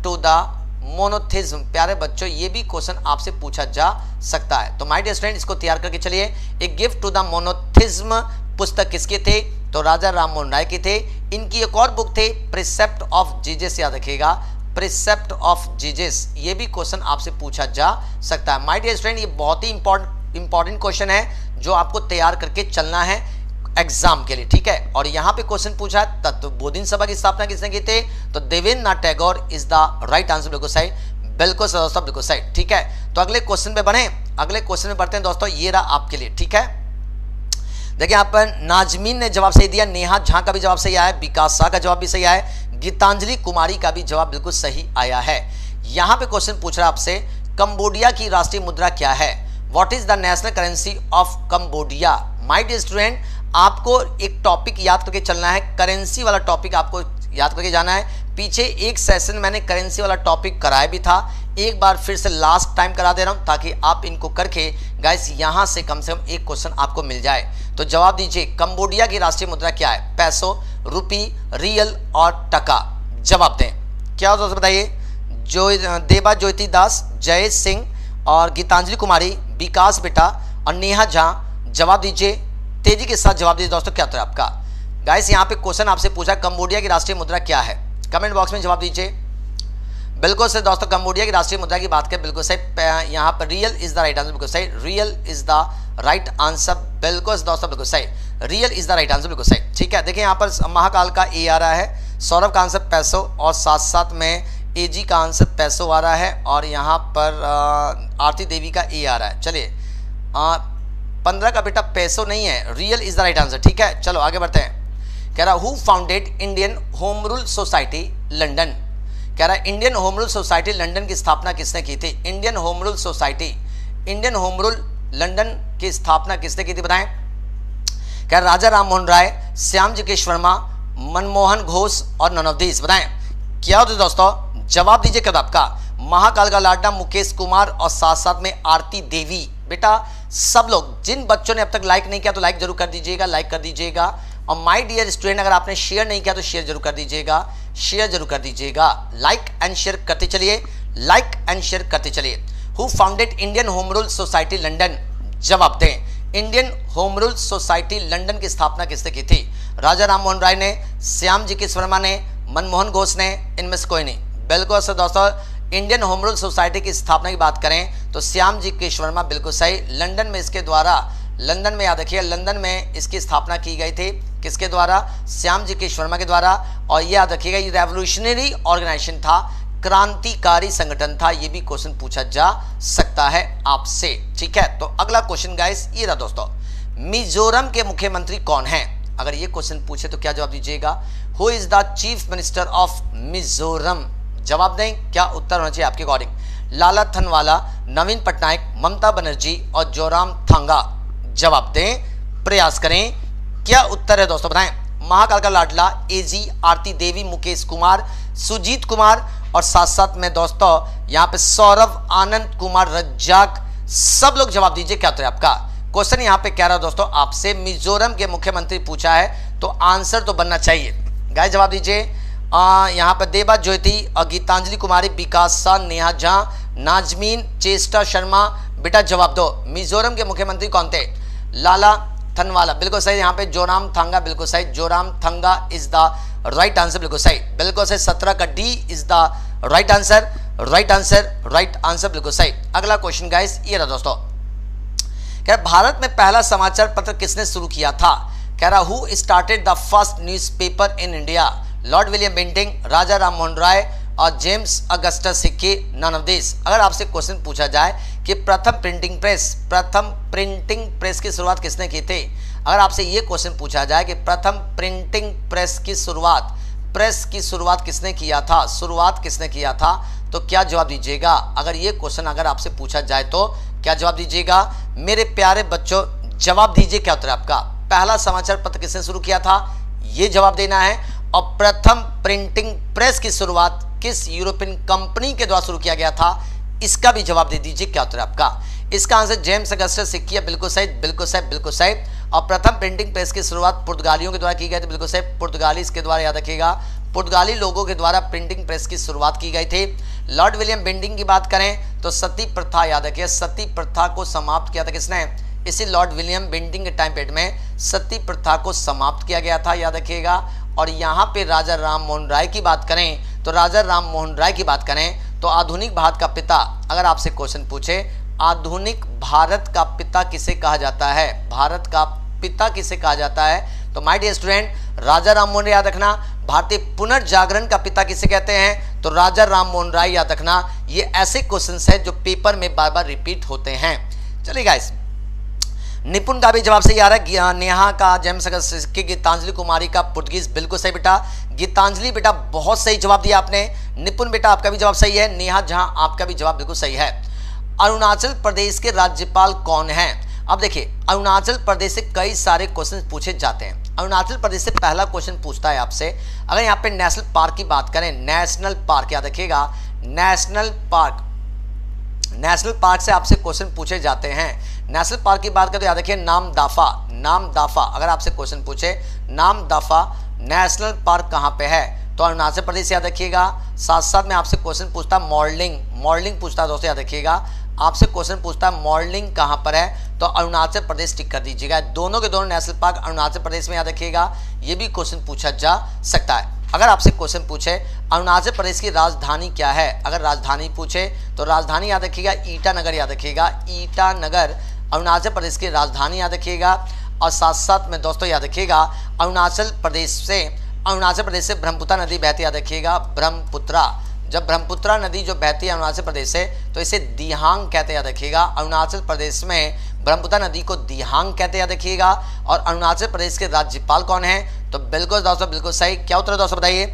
to the monotheism. प्यारे बच्चों ये भी क्वेश्चन आपसे पूछा जा सकता है। तो माय डियर स्टूडेंट इसको तैयार करके चलिए। A gift to the monotheism पुस्तक किसके थे, तो राजा राम मोहन राय के थे। इनकी एक और बुक थे प्रिसेप्ट ऑफ जीजस, याद रखिएगा, प्रिसेप्ट ऑफ जीजस। ये भी क्वेश्चन आपसे पूछा जा सकता है। माय डियर स्टूडेंट ये बहुत ही इंपॉर्टेंट क्वेश्चन है जो आपको तैयार करके चलना है एग्जाम के लिए, ठीक है। और यहाँ पे क्वेश्चन पूछा है तत्वबोधिनी सभा की स्थापना किसने की थी, तो Devendra Nath Tagore is the right answer, बिल्कुल सही, बिल्कुल सही दोस्तों, बिल्कुल सही। ठीक है, तो अगले क्वेश्चन पे बढ़े, अगले क्वेश्चन में बढ़ते हैं दोस्तों। ये रहा आपके लिए, ठीक है। देखिए यहाँ पर नाजमीन ने जवाब सही दिया, नेहा झा का भी जवाब सही आया है, विकास शाह का जवाब भी सही आया है, गीतांजलि कुमारी का भी जवाब बिल्कुल सही आया है। यहाँ पे क्वेश्चन पूछ रहा है आपसे कंबोडिया की राष्ट्रीय मुद्रा क्या है। What is the national currency of Cambodia. My dear student आपको एक टॉपिक याद करके चलना है, करेंसी वाला टॉपिक आपको याद करके जाना है। पीछे एक सेशन मैंने करेंसी वाला टॉपिक कराया भी था, एक बार फिर से लास्ट टाइम करा दे रहा हूं ताकि आप इनको करके गाइस यहां से कम एक क्वेश्चन आपको मिल जाए। तो जवाब दीजिए कंबोडिया की राष्ट्रीय मुद्रा क्या है, पैसो, रुपी, रियल और टका। जवाब दें क्या होता है बताइए। देबा ज्योति दास, जय सिंह और गीतांजलि कुमारी, विकास बेटा और नेहा झा, जवाब दीजिए तेजी के साथ जवाब दीजिए दोस्तों, क्या उत्तर है आपका। गाइस यहाँ पे क्वेश्चन आपसे पूछा कंबोडिया की राष्ट्रीय मुद्रा क्या है, कमेंट बॉक्स में जवाब दीजिए। बिल्कुल सही दोस्तों, कंबोडिया की राष्ट्रीय मुद्रा की बात करें बिल्कुल सही, यहाँ पर real is the right answer, बिल्कुल सही, real is the right answer, बिल्कुल दोस्तों बिल्कुल सही, real is the right answer, बिल्कुल सही। ठीक है, देखिए यहाँ पर महाकाल का ए आ रहा है, सौरभ का आंसर पैसो और साथ साथ में एजी का आंसर पैसो आ रहा है और यहाँ पर आरती देवी का ए आ रहा है। चलिए 15 का बेटा पैसो नहीं है, real is the right answer. ठीक है, चलो आगे बढ़ते हैं। कह रहा who founded Indian home rule society London. कह रहा Indian home rule society London की स्थापना किसने की थी। Indian home rule society, Indian home rule London की स्थापना किसने की थी बताएं। कह रहा राजा राम मोहन राय, श्याम जी केश वर्मा, मनमोहन घोष और नन ऑफ दीस। बताएं क्या होता है दोस्तों, जवाब दीजिए कब आपका। महाकाल का लाडला मुकेश कुमार और साथ साथ में आरती देवी। बेटा सब लोग जिन बच्चों ने अब तक लाइक नहीं किया तो लाइक जरूर कर दीजिएगा, लाइक कर दीजिएगा। और माय डियर स्टूडेंट अगर आपने शेयर नहीं किया तो शेयर जरूर कर दीजिएगा, शेयर जरूर कर दीजिएगा। लाइक एंड शेयर करते चलिए, लाइक एंड शेयर करते चलिए। Who founded Indian home rule society London. जवाब दें Indian home rule society London की स्थापना किसने की थी। राजा राम मोहन राय ने, श्याम जी केश वर्मा ने, मनमोहन घोष ने, इनमें से कोई नहीं। बिल्कुल सर दोस्तों, इंडियन होम रूल सोसाइटी की स्थापना की बात करें तो श्याम जी केश वर्मा, बिल्कुल सही। लंदन में इसके द्वारा, लंदन में याद रखिए, लंदन में इसकी स्थापना की गई थी किसके द्वारा, श्याम जी केश वर्मा के द्वारा। और ये याद रखिएगा ये रेवोल्यूशनरी ऑर्गेनाइजेशन था, क्रांतिकारी संगठन था। ये भी क्वेश्चन पूछा जा सकता है आपसे। ठीक है, तो अगला क्वेश्चन गाइस ये रहा दोस्तों, मिजोरम के मुख्यमंत्री कौन हैं। अगर ये क्वेश्चन पूछे तो क्या जवाब दीजिएगा। Who is the chief minister of Mizoram. जवाब दें, क्या उत्तर होना चाहिए आपके अकॉर्डिंग? लाला थनवाला, नवीन पटनायक, ममता बनर्जी और जोराम थांगा। जवाब दें, प्रयास करें, क्या उत्तर है दोस्तों बताएं। महाकाल का लाडला, एजी, आरती देवी, मुकेश कुमार, सुजीत कुमार और साथ साथ में दोस्तों यहां पे सौरभ, आनंद कुमार, रज्जाक, सब लोग जवाब दीजिए क्या उत्तर है आपका। क्वेश्चन यहां पे कह रहा है दोस्तों आपसे, मिजोरम के मुख्यमंत्री पूछा है तो आंसर तो बनना चाहिए। गाइस जवाब दीजिए। यहाँ पर देबा ज्योति और गीतांजलि कुमारी, विकासा, नेहा झा, नाजमीन, चेष्टा शर्मा, बेटा जवाब दो। मिजोरम के मुख्यमंत्री कौन थे? लाला थनवाला, बिल्कुल सही। यहाँ पे जोराम थांगा, बिल्कुल सही। Zoram Thanga is the right answer, बिल्कुल सही, बिल्कुल सही। 17 का D is the right answer, right answer, right answer, बिल्कुल सही। अगला क्वेश्चन गाइस ये रहा दोस्तों, कह रहा भारत में पहला समाचार पत्र किसने शुरू किया था? कह रहा who started the first newspaper in India? Lord William Bentinck, Raja Ram Mohan Roy और James Augustus Hicky, none of this. अगर आपसे क्वेश्चन पूछा जाए कि प्रथम प्रिंटिंग प्रेस की शुरुआत किसने की थी? अगर आपसे ये क्वेश्चन पूछा जाए कि प्रथम प्रिंटिंग प्रेस की शुरुआत किसने किया था, शुरुआत किसने किया था, तो क्या जवाब दीजिएगा? अगर ये क्वेश्चन अगर आपसे पूछा जाए तो क्या जवाब दीजिएगा? मेरे प्यारे बच्चों जवाब दीजिए, क्या उत्तर आपका? पहला समाचार पत्र किसने शुरू किया था, ये जवाब देना है। और प्रथम प्रिंटिंग प्रेस की शुरुआत किस यूरोपियन कंपनी के द्वारा शुरू किया गया था, इसका भी जवाब दे दीजिए, क्या उत्तर आपका? इसका आंसर जेम्स अगस्टस हिक्की, बिल्कुल सही, बिल्कुल सही, बिल्कुल सही। और प्रथम प्रिंटिंग प्रेस की शुरुआत पुर्तगालियों के द्वारा की गई थी, बिल्कुल सही। पुर्तगाली के द्वारा, याद रखिएगा, पुर्तगाली लोगों के द्वारा प्रिंटिंग प्रेस की शुरुआत की गई थी। लॉर्ड विलियम बेंटिंग की बात करें तो सती प्रथा, याद रखिए, सती प्रथा को समाप्त किया था किसने? इसी लॉर्ड विलियम बेंटिंग के टाइम पीरियड में सती प्रथा को समाप्त किया गया था, याद रखिएगा। और यहाँ पे राजा राम मोहन राय की बात करें तो राजा राम मोहन राय की बात करें तो आधुनिक भारत का पिता, अगर आपसे क्वेश्चन पूछे आधुनिक भारत का पिता किसे कहा जाता है, भारत का पिता किसे कहा जाता है, तो माय डियर स्टूडेंट राजा राम मोहन राय याद रखना। भारतीय पुनर्जागरण का पिता किसे कहते हैं, तो राजा राम मोहन राय याद रखना। ये ऐसे क्वेश्चंस हैं जो पेपर में बार बार रिपीट होते हैं। चलिए गाइस, निपुण का भी जवाब सही आ रहा है। नेहा का, जेम्स अगस्टस हिक्की, गीतांजलि कुमारी का पुर्तगीज, बिल्कुल सही बेटा। गीतांजलि बेटा बहुत सही जवाब दिया आपने। निपुण बेटा आपका भी जवाब सही है। नेहा झा आपका भी जवाब बिल्कुल सही है। अरुणाचल प्रदेश के राज्यपाल कौन हैं? अब देखिए, अरुणाचल प्रदेश से कई सारे क्वेश्चन पूछे जाते हैं। अरुणाचल प्रदेश से पहला क्वेश्चन पूछता है आपसे, अगर यहाँ पे नेशनल पार्क की बात करें, नेशनल पार्क याद रखिएगा, नेशनल पार्क से आपसे क्वेश्चन पूछे जाते हैं। नेशनल पार्क की बात करें तो याद रखिए नामदाफा, अगर आपसे क्वेश्चन पूछे नामदाफा नेशनल पार्क कहाँ पे है, तो अरुणाचल प्रदेश याद रखिएगा। साथ साथ में आपसे क्वेश्चन पूछता मॉडलिंग पूछता है दोस्तों, याद रखिएगा। आपसे क्वेश्चन पूछता है मॉडलिंग कहाँ पर है, तो अरुणाचल प्रदेश टिक कर दीजिएगा। दोनों के दोनों नेशनल पार्क अरुणाचल प्रदेश में, याद रखिएगा। ये भी क्वेश्चन पूछा जा सकता है। अगर आपसे क्वेश्चन पूछे अरुणाचल प्रदेश की राजधानी क्या है, अगर राजधानी पूछे तो राजधानी याद रखिएगा ईटानगर, याद रखिएगा ईटानगर अरुणाचल प्रदेश की राजधानी, याद रखिएगा। और साथ साथ में दोस्तों याद रखिएगा अरुणाचल प्रदेश से ब्रह्मपुत्र नदी बहती, याद रखिएगा ब्रह्मपुत्रा। जब ब्रह्मपुत्रा नदी जो बहती है अरुणाचल प्रदेश से तो इसे दिहांग कहते हैं, याद रखिएगा। अरुणाचल प्रदेश में ब्रह्मपुत्रा नदी को दिहांग कहते हैं, याद रखिएगा। और अरुणाचल प्रदेश के राज्यपाल कौन है, तो बिल्कुल दोस्तों बिल्कुल सही। क्या उत्तर है दोस्तों बताइए?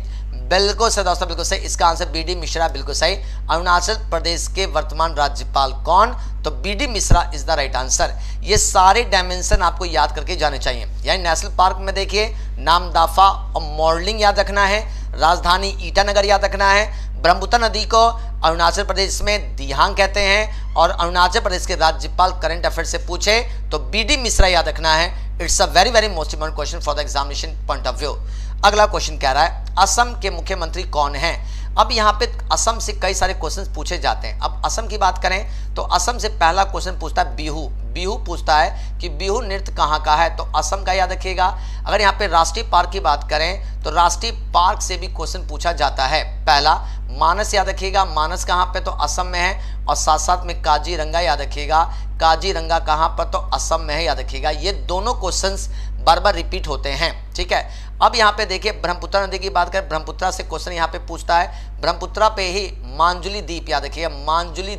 बिल्कुल सही दोस्तों, बिल्कुल सही। इसका आंसर बीडी मिश्रा, बिल्कुल सही। अरुणाचल प्रदेश के वर्तमान राज्यपाल कौन, तो BD Mishra is the right answer. ये सारे डायमेंशन आपको याद करके जाने चाहिए। यानी नेशनल पार्क में देखिए नामदाफा और मॉडलिंग याद रखना है, राजधानी ईटानगर याद रखना है, ब्रह्मपुत्र नदी को अरुणाचल प्रदेश में दिहांग कहते हैं, और अरुणाचल प्रदेश के राज्यपाल करंट अफेयर से पूछे तो बीडी मिश्रा याद रखना है। It's a very very most important question for the examination point of view. अगला क्वेश्चन कह रहा है असम के मुख्यमंत्री कौन हैं? अब यहाँ पे असम से कई सारे क्वेश्चंस पूछे जाते हैं। अब असम की बात करें तो असम से पहला क्वेश्चन पूछता है बिहू पूछता है कि बिहू नृत्य कहाँ का है, तो असम का याद रखिएगा। अगर यहाँ पे राष्ट्रीय पार्क की बात करें तो राष्ट्रीय पार्क से भी क्वेश्चन पूछा जाता है। पहला मानस याद रखिएगा, मानस कहाँ पे, तो असम में है। और साथ साथ में काजीरंगा याद रखिएगा, काजीरंगा कहाँ पर, तो असम में है, याद रखिएगा। ये दोनों क्वेश्चंस बार बार रिपीट होते हैं, ठीक है। अब यहाँ पे देखिए ब्रह्मपुत्र नदी की बात करें, ब्रह्मपुत्रा से क्वेश्चन यहाँ पे पूछता है। ब्रह्मपुत्रा पे ही मांजुली द्वीप याद रखिएगा, मांजुली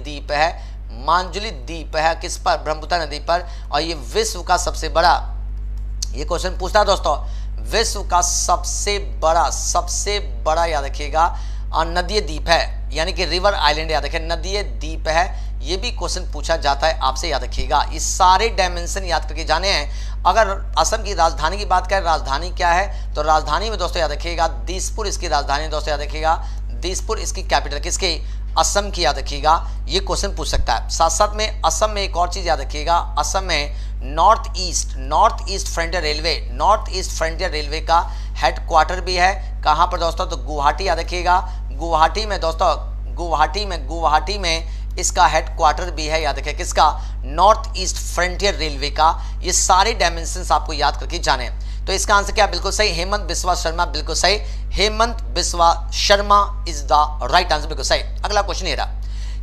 द्वीप है किस पर, ब्रह्मपुत्र नदी पर। और ये विश्व का सबसे बड़ा, ये क्वेश्चन पूछता है दोस्तों, विश्व का सबसे बड़ा याद रखिएगा नदीय द्वीप है, यानी कि रिवर आइलैंड याद रखें, नदीय द्वीप है, ये भी क्वेश्चन पूछा जाता है आपसे, याद रखिएगा। ये सारे डायमेंशन याद करके जाने हैं। अगर असम की राजधानी की बात करें, राजधानी क्या है, तो राजधानी में दोस्तों याद रखिएगा दिसपुर इसकी राजधानी, दोस्तों याद रखिएगा दिसपुर इसकी कैपिटल किसकी, असम की, याद रखिएगा। ये क्वेश्चन पूछ सकता है। साथ साथ में असम में एक और चीज याद रखिएगा, असम में north east frontier railway, north east frontier railway का हेडक्वार्टर भी है। कहाँ पर दोस्तों, तो गुवाहाटी, याद रखिएगा। गुवाहाटी में दोस्तों, गुवाहाटी में इसका हेडक्वार्टर भी है, याद रखिए किसका, नॉर्थ ईस्ट फ्रंटियर रेलवे का। ये सारे डायमेंशंस आपको याद करके जाने। तो इसका आंसर क्या, बिल्कुल सही, हेमंत बिस्वा शर्मा, बिल्कुल सही, Hemant Biswa Sharma is the right answer, बिल्कुल सही। अगला क्वेश्चन ये रहा,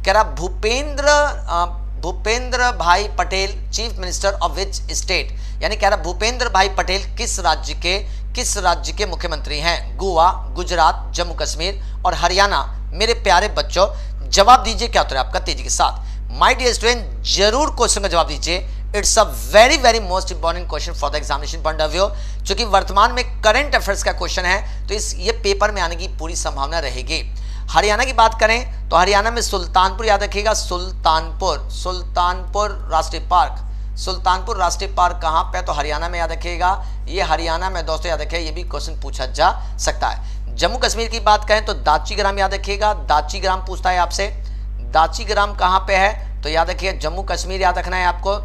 कह रहा भूपेंद्र भाई Patel chief minister of which state, यानी कह रहा भूपेंद्र भाई पटेल किस राज्य के मुख्यमंत्री हैं, गोवा, गुजरात, जम्मू कश्मीर और हरियाणा। मेरे प्यारे बच्चों जवाब दीजिए, क्या उत्तर है आपका तेजी के साथ। माय डियर स्टूडेंट जरूर क्वेश्चन का जवाब दीजिए। It's a very most important question for the examination point of view, क्योंकि वर्तमान में करंट अफेयर्स का क्वेश्चन है, तो ये पेपर में आने की पूरी संभावना रहेगी। हरियाणा की बात करें तो हरियाणा में सुल्तानपुर, याद रखिएगा सुल्तानपुर राष्ट्रीय पार्क कहाँ पे, तो हरियाणा में, याद रखिएगा ये हरियाणा में दोस्तों, याद रखिए ये भी क्वेश्चन पूछा जा सकता है। जम्मू कश्मीर की बात करें तो दाची ग्राम, याद रखिएगा दाची ग्राम पूछता है आपसे, दाची ग्राम कहाँ पे है, तो याद रखिए जम्मू कश्मीर, याद रखना है आपको।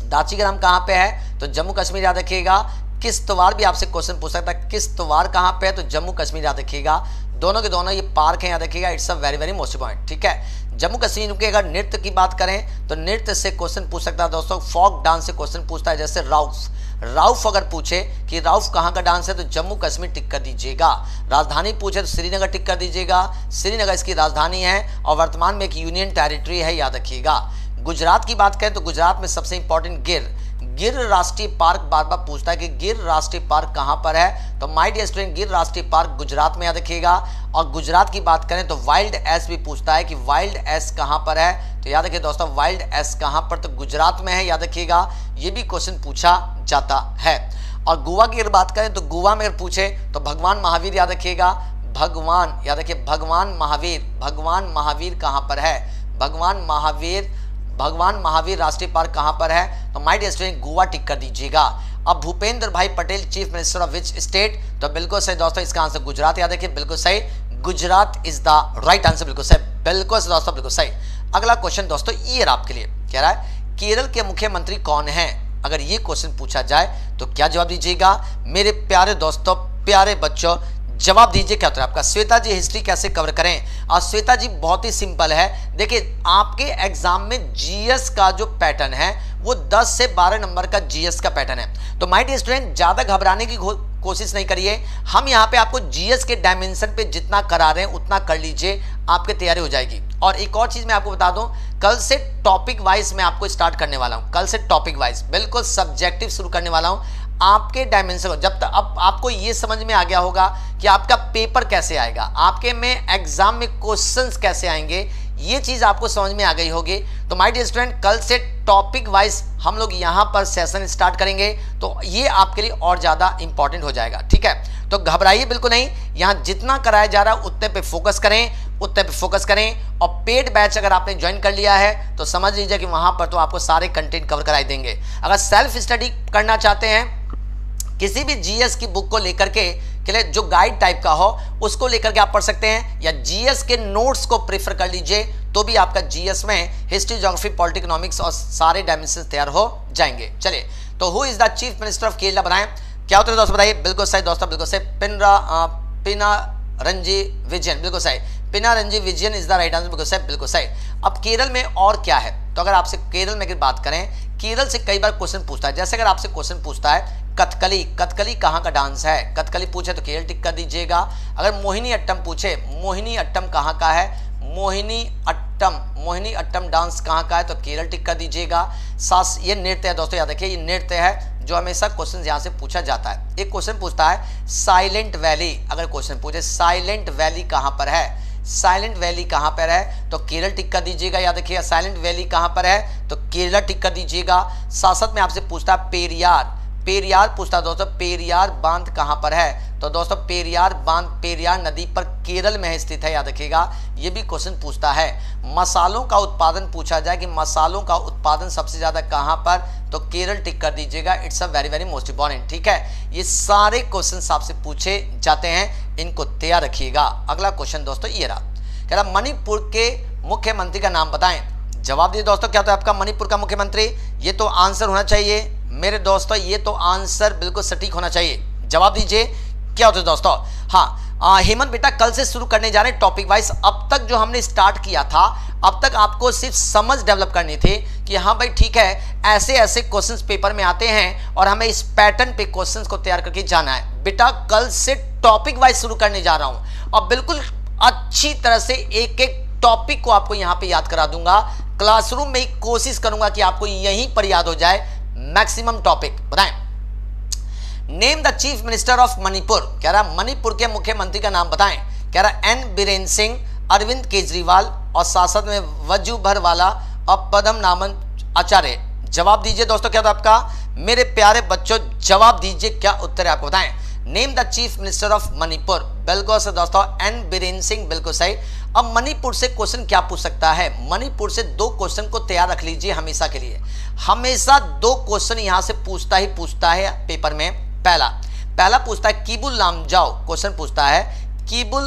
दाची ग्राम कहाँ पे है, तो जम्मू कश्मीर, याद रखिएगा। किश्तवाड़ भी आपसे क्वेश्चन पूछ सकता है, किश्तवाड़ कहाँ पे है, तो जम्मू कश्मीर, याद रखिएगा। दोनों के दोनों ये पार्क हैं, याद रखिएगा। It's a very most important, ठीक है। जम्मू कश्मीर के अगर नृत्य की बात करें तो नृत्य से क्वेश्चन पूछ सकता है दोस्तों, फोक डांस से क्वेश्चन पूछता है, जैसे राउफ अगर पूछे कि राउफ कहाँ का डांस है, तो जम्मू कश्मीर टिक कर दीजिएगा। राजधानी पूछे तो श्रीनगर टिक कर दीजिएगा, श्रीनगर इसकी राजधानी है और वर्तमान में एक यूनियन टेरिटरी है, याद रखिएगा। गुजरात की बात करें तो गुजरात में सबसे इंपॉर्टेंट गिर राष्ट्रीय पार्क बार बार पूछता है कि गिर राष्ट्रीय पार्क कहाँ पर है, तो माय डियर स्टूडेंट गिर राष्ट्रीय पार्क गुजरात में, याद रखिएगा। और गुजरात की बात करें तो वाइल्ड एस भी पूछता है कि वाइल्ड एस कहाँ पर है, तो याद रखिए दोस्तों वाइल्ड एस कहाँ पर, तो गुजरात में है, याद रखिएगा। ये भी क्वेश्चन पूछा जाता है। और गोवा की अगर बात करें तो गोवा में अगर पूछे तो भगवान महावीर, याद रखिएगा, भगवान, याद रखिए भगवान महावीर कहाँ पर है, भगवान महावीर राष्ट्रीय पार्क कहाँ पर है, तो माय डियर स्टूडेंट गोवा टिक कर दीजिएगा। अब भूपेंद्र भाई Patel chief minister of which state, तो बिल्कुल सही दोस्तों, इसका आंसर गुजरात, याद रखिए बिल्कुल सही, Gujarat is the right answer, बिल्कुल सही, बिल्कुल सही दोस्तों, बिल्कुल सही। अगला क्वेश्चन दोस्तों ये आपके लिए कह रहा है केरल के मुख्यमंत्री कौन है, अगर ये क्वेश्चन पूछा जाए तो क्या जवाब दीजिएगा मेरे प्यारे दोस्तों, प्यारे बच्चों, जवाब दीजिए क्या उत्तर आपका। श्वेता जी हिस्ट्री कैसे कवर करें, और श्वेता जी बहुत ही सिंपल है। देखिए आपके एग्जाम में जीएस का जो पैटर्न है वो 10 से 12 नंबर का जीएस का पैटर्न है, तो माय डियर स्टूडेंट ज्यादा घबराने की कोशिश नहीं करिए। हम यहाँ पे आपको जीएस के डायमेंशन पे जितना करा रहे हैं उतना कर लीजिए, आपकी तैयारी हो जाएगी। और एक और चीज मैं आपको बता दूं, कल से टॉपिक वाइज मैं आपको स्टार्ट करने वाला हूं, कल से टॉपिक वाइज बिल्कुल सब्जेक्टिव शुरू करने वाला हूं। आपके डायमेंशन जब तक अब आपको ये समझ में आ गया होगा कि आपका पेपर कैसे आएगा, आपके में एग्जाम में क्वेश्चंस कैसे आएंगे, ये चीज आपको समझ में आ गई होगी। तो माय डियर स्टूडेंट कल से टॉपिक वाइज हम लोग यहाँ पर सेशन स्टार्ट करेंगे, तो ये आपके लिए और ज्यादा इंपॉर्टेंट हो जाएगा, ठीक है। तो घबराइए बिल्कुल नहीं, यहाँ जितना कराया जा रहा है उतने पे फोकस करें, और पेड बैच अगर आपने ज्वाइन कर लिया है तो समझ लीजिए कि वहां पर तो आपको सारे कंटेंट कवर कराई देंगे। अगर सेल्फ स्टडी करना चाहते हैं किसी भी जीएस की बुक को लेकर के लिए जो गाइड टाइप का हो उसको लेकर के आप पढ़ सकते हैं, या जीएस के नोट्स को प्रेफर कर लीजिए, तो भी आपका जीएस में हिस्ट्री, ज्योग्राफी, पॉलिटिक्स, इकोनॉमिक्स और सारे डायमेंशन तैयार हो जाएंगे। चलिए, तो who is the chief minister of Kerala बनाएं, क्या उत्तर दोस्तों बताइए। बिल्कुल सही दोस्तों, बिल्कुल सही, पिनारंजी विजयन, बिल्कुल सही, Pinarayi Vijayan is the right answer, बिल्कुल सही, बिल्कुल सही। अब केरल में और क्या है, तो अगर आपसे केरल में अगर बात करें, केरल से कई बार क्वेश्चन पूछता है, जैसे अगर आपसे क्वेश्चन पूछता है कथकली कहाँ का डांस है, कथकली पूछे तो केरल टिक कर दीजिएगा। अगर मोहिनी अट्टम पूछे, मोहिनी अट्टम कहाँ का है, मोहिनी अट्टम डांस कहाँ का है, तो केरल टिक कर दीजिएगा। ये नृत्य है दोस्तों, याद रखिए ये नृत्य है जो हमेशा क्वेश्चन यहाँ से पूछा जाता है। एक क्वेश्चन पूछता है साइलेंट वैली, अगर क्वेश्चन पूछे साइलेंट वैली कहाँ पर है, साइलेंट वैली कहाँ पर है, तो केरल टिक कर दीजिएगा। याद रखिएगा साइलेंट वैली कहाँ पर है, तो केरला टिक कर दीजिएगा। साथ में आपसे पूछता है पेरियार पूछता है दोस्तों, पेरियार बांध कहां पर है? तो दोस्तों पेरियार बांध पेरियार नदी पर केरल में स्थित है, याद रखिएगा। ये भी क्वेश्चन पूछता है। मसालों का उत्पादन पूछा जाए कि मसालों का उत्पादन सबसे ज्यादा कहां पर? तो केरल टिक कर दीजिएगा। It's a very very most important, ठीक है। ये सारे क्वेश्चन आपसे पूछे जाते हैं, इनको तैयार रखिएगा। अगला क्वेश्चन दोस्तों ये रहा, कह रहा मणिपुर के मुख्यमंत्री का नाम बताएं। जवाब दिए दोस्तों, क्या तो आपका मणिपुर का मुख्यमंत्री? ये तो आंसर होना चाहिए मेरे दोस्तों, ये तो आंसर बिल्कुल सटीक होना चाहिए। जवाब दीजिए क्या होता है दोस्तों? हाँ, हेमंत बेटा कल से शुरू करने जा रहे हैं टॉपिक वाइज। अब तक जो हमने स्टार्ट किया था, अब तक आपको सिर्फ समझ डेवलप करनी थी कि हाँ भाई ठीक है, ऐसे ऐसे क्वेश्चंस पेपर में आते हैं और हमें इस पैटर्न पे क्वेश्चंस को तैयार करके जाना है। बेटा कल से टॉपिक वाइज शुरू करने जा रहा हूं और बिल्कुल अच्छी तरह से एक एक टॉपिक को आपको यहां पे याद करा दूंगा। क्लासरूम में ही कोशिश करूंगा कि आपको यहीं पर याद हो जाए मैक्सिमम टॉपिक। बताएं, name the chief minister of Manipur. कह रहा मणिपुर के मुख्यमंत्री का नाम बताएं। कह रहा एन बीरेन सिंह, अरविंद केजरीवाल और साथ में वजू भरवाला और पदम नामन आचार्य। जवाब दीजिए दोस्तों, क्या था आपका? मेरे प्यारे बच्चों जवाब दीजिए, क्या उत्तर है आपको बताएं। Name the chief minister of Manipur, बिल्कुल सही दोस्तों, एन बीरेन सिंह, बिल्कुल सही। अब मणिपुर से क्वेश्चन क्या पूछ सकता है? मणिपुर से दो क्वेश्चन को तैयार रख लीजिए हमेशा के लिए। हमेशा दो क्वेश्चन यहां से पूछता है पेपर में। पहला पूछता है किबुल लामजाओ, क्वेश्चन पूछता है किबुल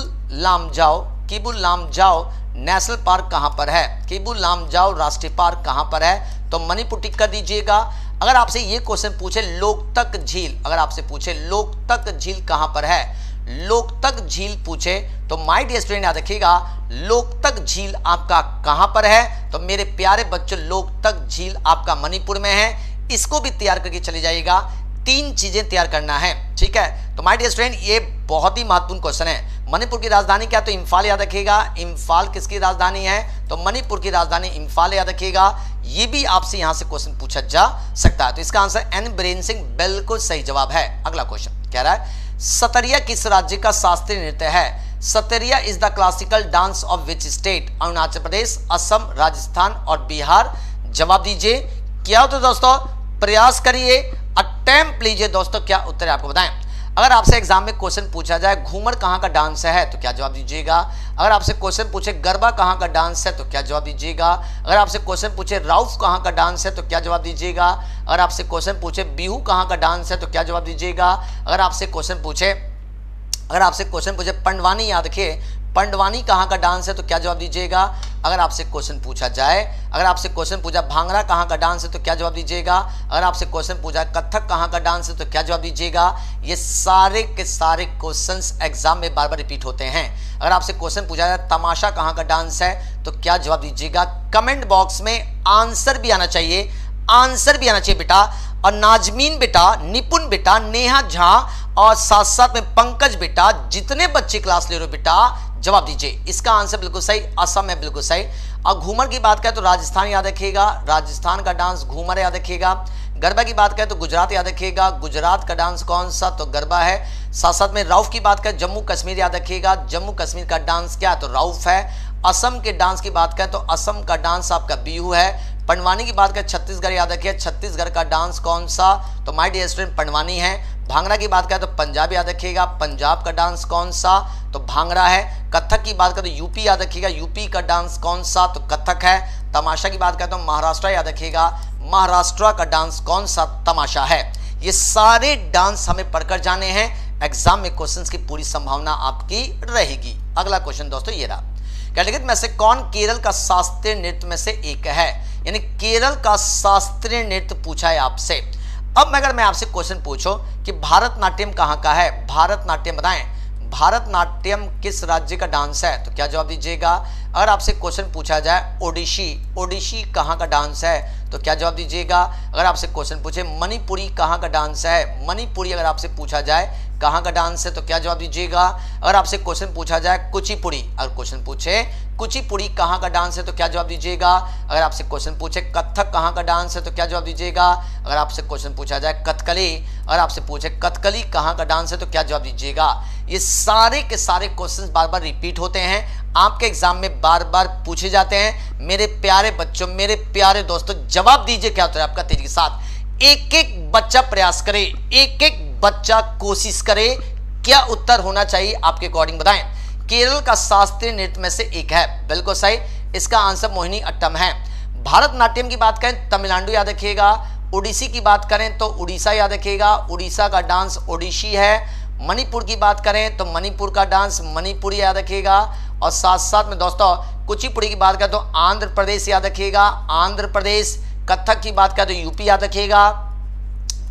लामजाओ नेशनल पार्क कहां पर है? किबुल लामजाओ राष्ट्रीय पार्क कहां पर है? तो मणिपुर टिक कर दीजिएगा। अगर आपसे ये क्वेश्चन पूछे लोकतक झील, अगर आपसे पूछे लोकतक झील कहां पर है, लोकतक झील पूछे तो माय डियर स्टूडेंट याद रखिएगा, लोकतक झील आपका कहां पर है? तो मेरे प्यारे बच्चों लोकतक झील आपका मणिपुर में है। इसको भी तैयार करके चले जाइएगा। तीन चीजें तैयार करना है, ठीक है। तो माय डियर स्टूडेंट ये बहुत ही महत्वपूर्ण क्वेश्चन है। मणिपुर की राजधानी क्या? तो इम्फाल याद रखिएगा। इम्फाल किसकी राजधानी है? तो मणिपुर की राजधानी इम्फाल याद रखिएगा। ये भी आपसे यहां से क्वेश्चन पूछा जा सकता है। तो इसका आंसर एन बीरेन सिंह बिल्कुल सही जवाब है। अगला क्वेश्चन कह रहा है सतरिया किस राज्य का शास्त्रीय नृत्य है? Sattriya is the classical dance of which state? Arunachal Pradesh, Assam, Rajasthan और बिहार। जवाब दीजिए क्या होता है दोस्तों? प्रयास करिए, अटेम्प्ट लीजिए दोस्तों, क्या उत्तर है आपको बताएं। अगर आपसे एग्जाम में क्वेश्चन पूछा जाए घूमर कहां का डांस है तो क्या जवाब दीजिएगा? अगर आपसे क्वेश्चन पूछे गरबा कहां का डांस है तो क्या जवाब दीजिएगा? अगर आपसे क्वेश्चन पूछे राउफ कहां का डांस है तो क्या जवाब दीजिएगा? अगर आपसे क्वेश्चन पूछे बिहू कहां का डांस है तो क्या जवाब दीजिएगा? अगर आपसे क्वेश्चन पूछे पंडवानी, याद रखिए पंडवानी कहाँ का डांस है तो क्या जवाब दीजिएगा? अगर आपसे क्वेश्चन पूछा जाए, अगर आपसे क्वेश्चन पूछा भांगड़ा कहाँ का डांस है तो क्या जवाब दीजिएगा? अगर आपसे क्वेश्चन पूछा कथक कहाँ का डांस है तो क्या जवाब दीजिएगा? ये सारे के सारे क्वेश्चंस एग्जाम में बार बार रिपीट होते हैं। अगर आपसे क्वेश्चन पूछा जाए तमाशा कहाँ का डांस है तो क्या जवाब दीजिएगा? कमेंट बॉक्स में आंसर भी आना चाहिए, आंसर भी आना चाहिए बेटा। और नाजमीन बेटा, निपुण बेटा, नेहा झा और साथ साथ में पंकज बेटा, जितने बच्चे क्लास ले रहे हो बेटा जवाब दीजिए। इसका आंसर बिल्कुल सही, असम है बिल्कुल सही। और घूमर की बात करें तो राजस्थान याद रखिएगा, राजस्थान का डांस घूमर याद रखिएगा। गरबा की बात करें तो गुजरात याद रखिएगा, गुजरात का डांस कौन सा? तो गरबा है। साथ साथ में राउफ की बात करें जम्मू कश्मीर याद रखिएगा, जम्मू कश्मीर का डांस क्या? तो राउफ है। असम के डांस की बात करें तो असम का डांस आपका बिहू है। पंडवानी की बात करें छत्तीसगढ़ याद रखिए, छत्तीसगढ़ का डांस कौन सा? तो माय डियर स्टूडेंट पंडवानी है। भांगड़ा की बात करें तो पंजाब याद रखिएगा, पंजाब का डांस कौन सा? तो भांगड़ा है। कथक की बात करें तो यूपी याद रखिएगा, यूपी का डांस कौन सा? तो कथक है। तमाशा की बात करें तो महाराष्ट्र याद रखिएगा, महाराष्ट्र का डांस कौन सा? तमाशा है। ये सारे डांस हमें पढ़कर जाने हैं, एग्जाम में क्वेश्चंस की पूरी संभावना आपकी रहेगी। अगला क्वेश्चन दोस्तों ये रहा, कैटेगरी में से कौन केरल का शास्त्रीय नृत्य में से एक है? यानी केरल का शास्त्रीय नृत्य पूछा है आपसे। अब अगर मैं आपसे क्वेश्चन पूछूं कि भारतनाट्यम कहाँ का है? भारतनाट्यम बताएं, भारतनाट्यम किस राज्य का डांस है? तो क्या जवाब दीजिएगा? अगर आपसे क्वेश्चन पूछा जाए ओडिशी, ओडिशी कहाँ का डांस है? तो क्या जवाब दीजिएगा? अगर आपसे क्वेश्चन पूछे मणिपुरी कहाँ का डांस है? मणिपुरी अगर आपसे पूछा जाए कहाँ का डांस है तो क्या जवाब दीजिएगा? अगर आपसे क्वेश्चन पूछा जाए कुचिपुड़ी, अगर क्वेश्चन पूछे कुचिपुड़ी कहाँ का डांस है तो क्या जवाब दीजिएगा? अगर आपसे क्वेश्चन पूछे कथक कहाँ का डांस है तो क्या जवाब दीजिएगा? अगर आपसे क्वेश्चन पूछा जाए कथकली, अगर आपसे पूछे कथकली कहाँ का डांस है तो क्या जवाब दीजिएगा? ये सारे के सारे क्वेश्चंस बार बार रिपीट होते हैं, आपके एग्जाम में बार बार पूछे जाते हैं। मेरे प्यारे बच्चों, मेरे प्यारे दोस्तों, जवाब दीजिए क्या होता है आपका तेजी के साथ। एक एक बच्चा प्रयास करे, एक एक बच्चा कोशिश करे, क्या उत्तर होना चाहिए आपके अकॉर्डिंग बताएं। केरल का शास्त्रीय नृत्य में से एक है, बिल्कुल सही, इसका आंसर मोहिनी अट्टम है। भारतनाट्यम की बात करें तमिलनाडु याद रखिएगा, ओडिसी की बात करें तो उड़ीसा याद रखिएगा, उड़ीसा का डांस ओडिशी है। मणिपुर की बात करें तो मणिपुर का डांस मणिपुरी याद रखिएगा, और साथ साथ में दोस्तों कुचिपुड़ी की बात करें तो आंध्र प्रदेश याद रखिएगा, आंध्र प्रदेश। कथक की बात करें तो यूपी याद रखिएगा।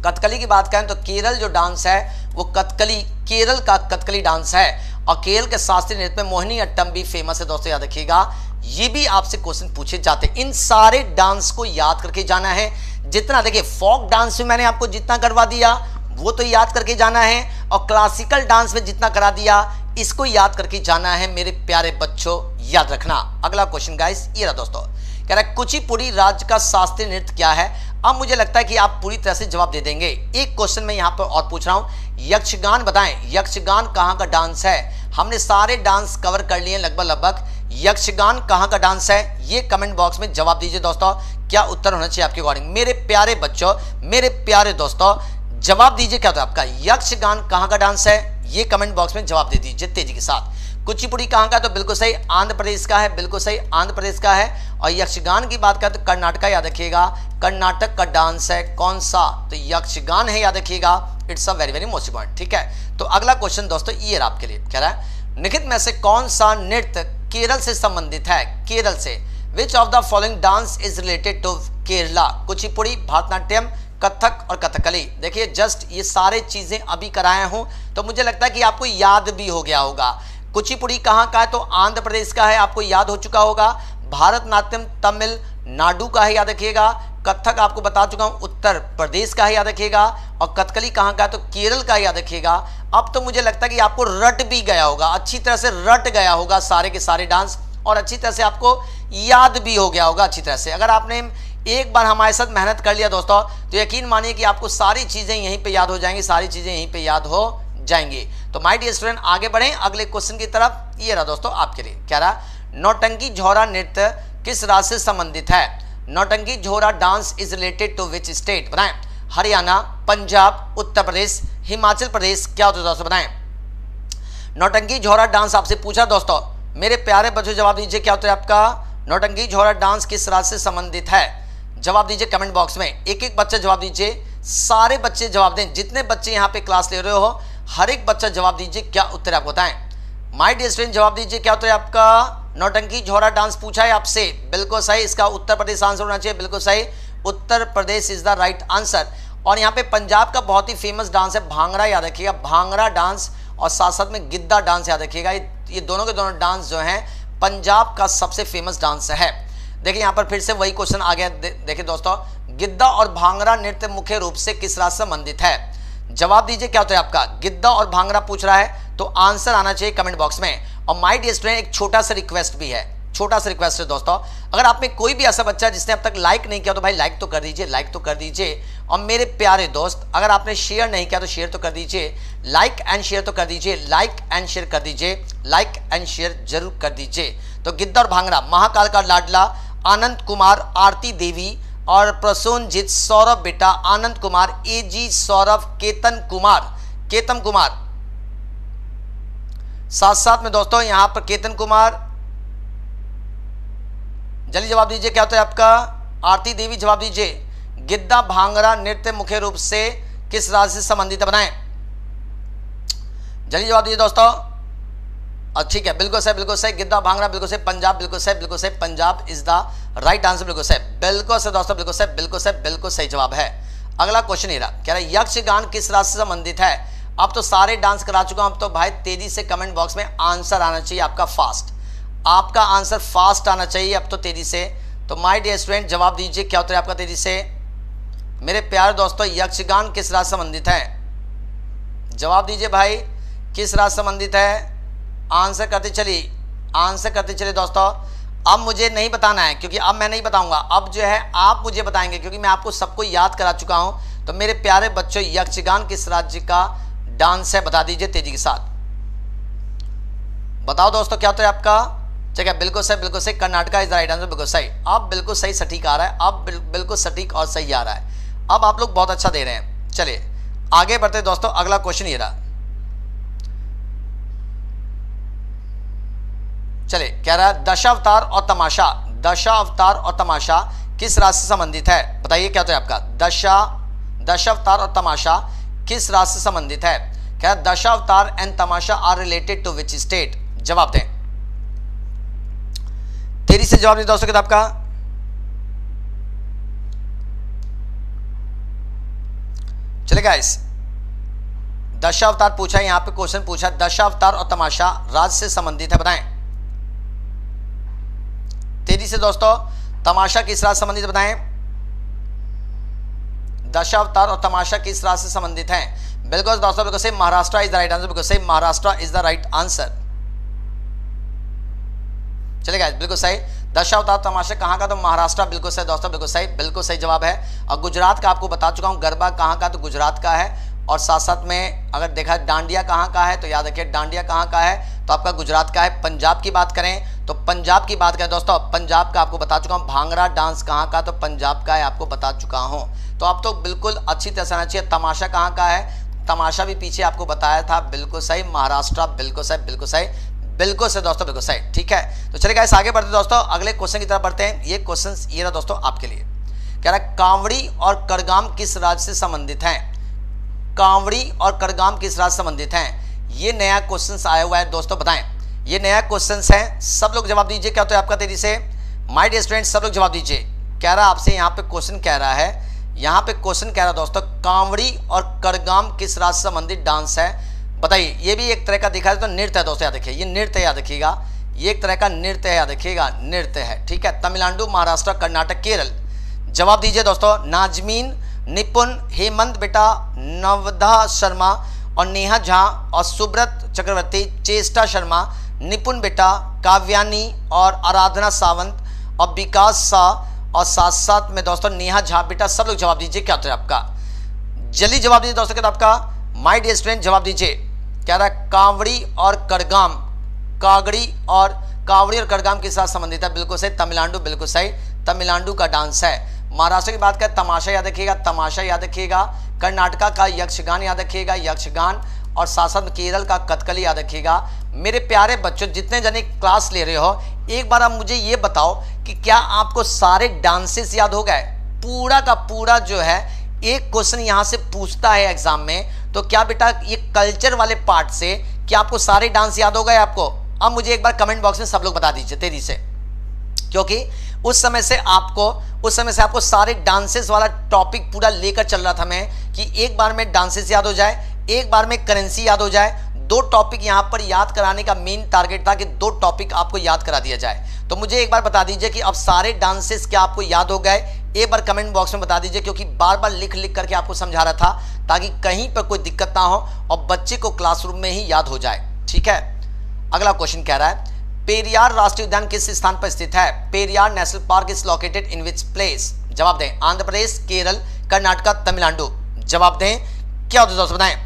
कथकली की बात करें तो केरल जो डांस है वो कथकली, केरल का कथकली डांस है, और केरल के शास्त्रीय नृत्य में मोहिनी अट्टम भी फेमस है दोस्तों, याद रखिएगा। ये भी आपसे क्वेश्चन पूछे जाते, इन सारे डांस को याद करके जाना है। जितना देखिए फोक डांस में मैंने आपको जितना करवा दिया वो तो याद करके जाना है, और क्लासिकल डांस में जितना करा दिया इसको याद करके जाना है मेरे प्यारे बच्चों, याद रखना। अगला क्वेश्चन गाइस ये रहा दोस्तों, कह रहा है कुचिपुड़ी राज्य का शास्त्रीय नृत्य क्या है। अब मुझे लगता है कि आप पूरी तरह से जवाब दे देंगे। एक क्वेश्चन मैं यहाँ पर और पूछ रहा हूँ, यक्षगान बताएं, यक्षगान कहाँ का डांस है। हमने सारे डांस कवर कर लिए लगभग। यक्षगान कहाँ का डांस है, ये कमेंट बॉक्स में जवाब दीजिए दोस्तों, क्या उत्तर होना चाहिए आपके अकॉर्डिंग। मेरे प्यारे बच्चों, मेरे प्यारे दोस्तों, जवाब दीजिए क्या होता है आपका, यक्षगान कहाँ का डांस है, ये कमेंट बॉक्स में जवाब दे दीजिए तेजी के साथ। कुचिपुड़ी कहाँ का, तो बिल्कुल सही आंध्र प्रदेश का है, बिल्कुल सही आंध्र प्रदेश का है। और यक्षगान की बात करें तो कर्नाटक याद रखिएगा, कर्नाटक का डांस है कौन सा, तो यक्षगान है, याद रखिएगा। It's a very very most important, ठीक है। तो अगला क्वेश्चन दोस्तों ये आपके लिए कह रहा है, निम्नलिखित में से कौन सा नृत्य केरल से संबंधित है, केरल से। Which of the following dance is related to Kerala, Kuchipudi, Bharatanatyam, Kathak और कथकली। देखिए जस्ट ये सारे चीजें अभी कराए हूं तो मुझे लगता है कि आपको याद भी हो गया होगा। कुचिपुड़ी कहाँ का है, तो आंध्र प्रदेश का है, आपको याद हो चुका होगा। भारतनाट्यम तमिलनाडु का है, याद रखिएगा। कथक आपको बता चुका हूं उत्तर प्रदेश का है, याद रखिएगा। और कथकली कहाँ का है, तो केरल का, याद रखिएगा। अब तो मुझे लगता है कि आपको रट भी गया होगा, अच्छी तरह से रट गया होगा सारे के सारे डांस, और अच्छी तरह से आपको याद भी हो गया होगा अच्छी तरह से। अगर आपने एक बार हमारे साथ मेहनत कर लिया दोस्तों तो यकीन मानिए कि आपको सारी चीजें यहीं पे याद हो जाएंगी, सारी चीजें यहीं पे याद हो जाएंगी। तो माय डियर स्टूडेंट आगे बढ़ें अगले क्वेश्चन की तरफ। ये रहा दोस्तों आपके लिए, क्या रहा, नौटंकी झोरा नृत्य किस राज्य से संबंधित है। Nautanki Jhora dance is related to which state, बताएं। हरियाणा, पंजाब, उत्तर प्रदेश, हिमाचल प्रदेश, क्या होता है दोस्तों बताएं। नौटंकी झोरा डांस आपसे पूछा दोस्तों, मेरे प्यारे बच्चों जवाब दीजिए क्या होता है आपका, नौटंकी झोरा डांस किस राज्य से संबंधित है। जवाब दीजिए कमेंट बॉक्स में, एक एक बच्चा जवाब दीजिए, सारे बच्चे जवाब दें, जितने बच्चे यहाँ पे क्लास ले रहे हो हर एक बच्चा जवाब दीजिए क्या उत्तर आप बताएं। माय डियर स्टूडेंट जवाब दीजिए क्या उत्तर है आपका, नौटंकी झोरा डांस पूछा है आपसे, बिल्कुल सही, इसका उत्तर प्रदेश आंसर होना चाहिए, बिल्कुल सही, Uttar Pradesh is the right answer. और यहाँ पे पंजाब का बहुत ही फेमस डांस है भांगड़ा, याद रखिएगा, भांगड़ा डांस, और साथ साथ में गिद्दा डांस याद रखिएगा। ये दोनों के दोनों डांस जो हैं पंजाब का सबसे फेमस डांस है। देखिए यहाँ पर फिर से वही क्वेश्चन आ गया। देखिए दोस्तों, गिद्दा और भांगड़ा नृत्य मुख्य रूप से किस राज्य से संबंधित है। जवाब दीजिए क्या होता है आपका, गिद्दा और भांगड़ा पूछ रहा है तो आंसर आना चाहिए कमेंट बॉक्स में। और माय डियर स्टूडेंट एक छोटा सा रिक्वेस्ट भी है, छोटा सा रिक्वेस्ट है दोस्तों, अगर आप में कोई भी ऐसा बच्चा है जिसने अब तक लाइक नहीं किया तो भाई लाइक तो कर दीजिए, लाइक तो कर दीजिए। और मेरे प्यारे दोस्त अगर आपने शेयर नहीं किया तो शेयर तो कर दीजिए, लाइक एंड शेयर तो कर दीजिए, लाइक एंड शेयर कर दीजिए, लाइक एंड शेयर जरूर कर दीजिए। तो गिद्दा और भांगड़ा, महाकाल का लाडला आनंद कुमार, आरती देवी और प्रसूनजीत, सौरभ बेटा, आनंद कुमार, एजी सौरभ, केतन कुमार, साथ साथ में दोस्तों यहां पर केतन कुमार, जल्दी जवाब दीजिए क्या होता है आपका, आरती देवी जवाब दीजिए। गिद्दा भांगड़ा नृत्य मुख्य रूप से किस राज्य से संबंधित है, बनाएं, जल्दी जवाब दीजिए दोस्तों। ठीक है, बिल्कुल सही, गिद्दा भांगड़ा बिल्कुल सही, पंजाब बिल्कुल सही, Punjab is the right answer, बिल्कुल सही दोस्तों, बिल्कुल सही जवाब है। अगला क्वेश्चन ये रहा, कह रहा है यक्षगान किस राज्य से संबंधित है। अब तो सारे डांस करा चुका हूं, अब तो भाई तेजी से कमेंट बॉक्स में आंसर आना चाहिए आपका फास्ट, आपका आंसर फास्ट आना चाहिए अब तो तेजी से। तो माय डियर स्टूडेंट जवाब दीजिए क्या उत्तर है आपका तेजी से। मेरे प्यारे दोस्तों यक्षगान किस राज्य से संबंधित है, जवाब दीजिए भाई, किस राज्य से संबंधित है, आंसर करते चलिए दोस्तों। अब मुझे नहीं बताना है क्योंकि अब मैं नहीं बताऊंगा, अब जो है आप मुझे बताएंगे क्योंकि मैं आपको सबको याद करा चुका हूं। तो मेरे प्यारे बच्चों यक्षगान किस राज्य का डांस है बता दीजिए तेजी के साथ, बताओ दोस्तों क्या होता है आपका। ठीक है, बिल्कुल सही, Karnataka is the right answer, बिल्कुल सही, अब बिल्कुल सही सटीक आ रहा है, अब बिल्कुल सटीक और सही आ रहा है। अब आप लोग बहुत अच्छा दे रहे हैं। चलिए आगे बढ़ते दोस्तों, अगला क्वेश्चन ये रहा। चलिए कह रहा है दशावतार और तमाशा, दशावतार और तमाशा किस राशि से संबंधित है? बताइए क्या तो है आपका। दशावतार और तमाशा किस राशि से संबंधित है? क्या Dashavatar and Tamasha are related to which state? जवाब दें, तेरी से जवाब दें दोस्तों किताब का। चलिए गाइस, दशावतार पूछा है, यहां पे क्वेश्चन पूछा दशावतार और तमाशा राज्य से संबंधित है, बताएं तेजी से दोस्तों। तमाशा किस राज्य से संबंधित बताएं। दशावतार और तमाशा किस राज्य से संबंधित हैं? बिल्कुल दोस्तों, बिल्कुल सही, Maharashtra is the right answer, बिल्कुल सही, Maharashtra is the right answer. चलेगा, बिल्कुल सही। दशावतार तमाशा कहाँ का? तो महाराष्ट्र, बिल्कुल सही दोस्तों, बिल्कुल सही, बिल्कुल सही जवाब है। और गुजरात का आपको बता चुका हूँ, गरबा कहाँ का? तो गुजरात का है। और साथ साथ में अगर देखा डांडिया कहाँ का है, तो याद रखिए डांडिया कहाँ का है, तो आपका गुजरात का है। पंजाब की बात करें तो पंजाब की बात करें दोस्तों, पंजाब का आपको बता चुका हूँ। भांगड़ा डांस कहाँ का? तो पंजाब का है, आपको बता चुका हूँ। तो आप तो बिल्कुल अच्छी तरह से आना चाहिए। तमाशा कहाँ का है? तमाशा भी पीछे आपको बताया था, बिल्कुल सही, महाराष्ट्र, बिल्कुल सही, बिल्कुल सही, बिल्कुल सही दोस्तों, बिल्कुल सही। ठीक है, तो चलिए इस आगे बढ़ते दोस्तों, अगले क्वेश्चन की तरफ बढ़ते हैं। ये क्वेश्चन ये रहा दोस्तों आपके लिए, कह रहा है कांवड़ी और करगाम किस राज्य से संबंधित हैं? कांवड़ी और करगाम किस राज्य से संबंधित हैं? ये नया क्वेश्चन आया हुआ है दोस्तों, बताएं। ये नया क्वेश्चन है, सब लोग जवाब दीजिए। क्या तो है आपका तेजी से, माय डियर स्टूडेंट्स, सब लोग जवाब दीजिए। कह रहा आपसे यहाँ पे क्वेश्चन कह रहा है, यहाँ पे क्वेश्चन कह रहा दोस्तों, कांवड़ी और करगाम किस राज्य से संबंधित डांस है? बताइए। ये भी एक तरह का दिखा है तो नृत्य है दोस्तों, याद रखिए, ये नृत्य याद रखिएगा, ये एक तरह का नृत्य है, याद रखिएगा, नृत्य है। ठीक है, तमिलनाडु, महाराष्ट्र, कर्नाटक, केरल। जवाब दीजिए दोस्तों। नाजमीन, निपुण, हेमंत बेटा, नवधा शर्मा और नेहा झा और सुब्रत चक्रवर्ती, चेष्टा शर्मा, निपुण बेटा, काव्यानी और आराधना सावंत और विकास शाह और साथ साथ में दोस्तों नेहा झा बेटा, सब लोग जवाब दीजिए। क्या तो आपका, जल्दी जवाब दीजिए दोस्तों। क्या आपका माय डियर स्टूडेंट, जवाब दीजिए। क्या रहा कांवड़ी और करगाम, कावड़ी और करगाम के साथ संबंधित है? बिल्कुल सही, तमिलनाडु, बिल्कुल सही, तमिलनाडु का डांस है। महाराष्ट्र की बात करें, तमाशा याद रखिएगा, तमाशा याद रखिएगा। कर्नाटका का यक्षगान याद रखिएगा, यक्षगान। और साथ साथ केरल का कथकली याद रखिएगा। मेरे प्यारे बच्चों, जितने जने क्लास ले रहे हो, एक बार आप मुझे ये बताओ कि क्या आपको सारे डांसेस याद हो गए? पूरा का पूरा जो है एक क्वेश्चन यहाँ से पूछता है एग्जाम में, तो क्या बेटा ये कल्चर वाले पार्ट से क्या आपको सारे डांस याद हो गए आपको? अब मुझे एक बार कमेंट बॉक्स में सब लोग बता दीजिए तेजी से, क्योंकि उस समय से आपको सारे डांसेस वाला टॉपिक पूरा लेकर चल रहा था मैं, कि एक बार में डांसेस याद हो जाए, एक बार में करेंसी याद हो जाए। दो टॉपिक यहाँ पर याद कराने का मेन टारगेट था कि दो टॉपिक आपको याद करा दिया जाए। तो मुझे एक बार बता दीजिए कि अब सारे डांसेस क्या आपको याद हो गए? एक बार कमेंट बॉक्स में बता दीजिए, क्योंकि बार बार लिख लिख करके आपको समझा रहा था, ताकि कहीं पर कोई दिक्कत ना हो और बच्चे को क्लासरूम में ही याद हो जाए। ठीक है, अगला क्वेश्चन कह रहा है, पेरियार राष्ट्रीय उद्यान किस स्थान पर स्थित है? Periyar national park is located in which place? जवाब दें। आंध्र प्रदेश, केरल, कर्नाटक, तमिलनाडु। जवाब दें। क्या होता है दोस्तों, बताएं।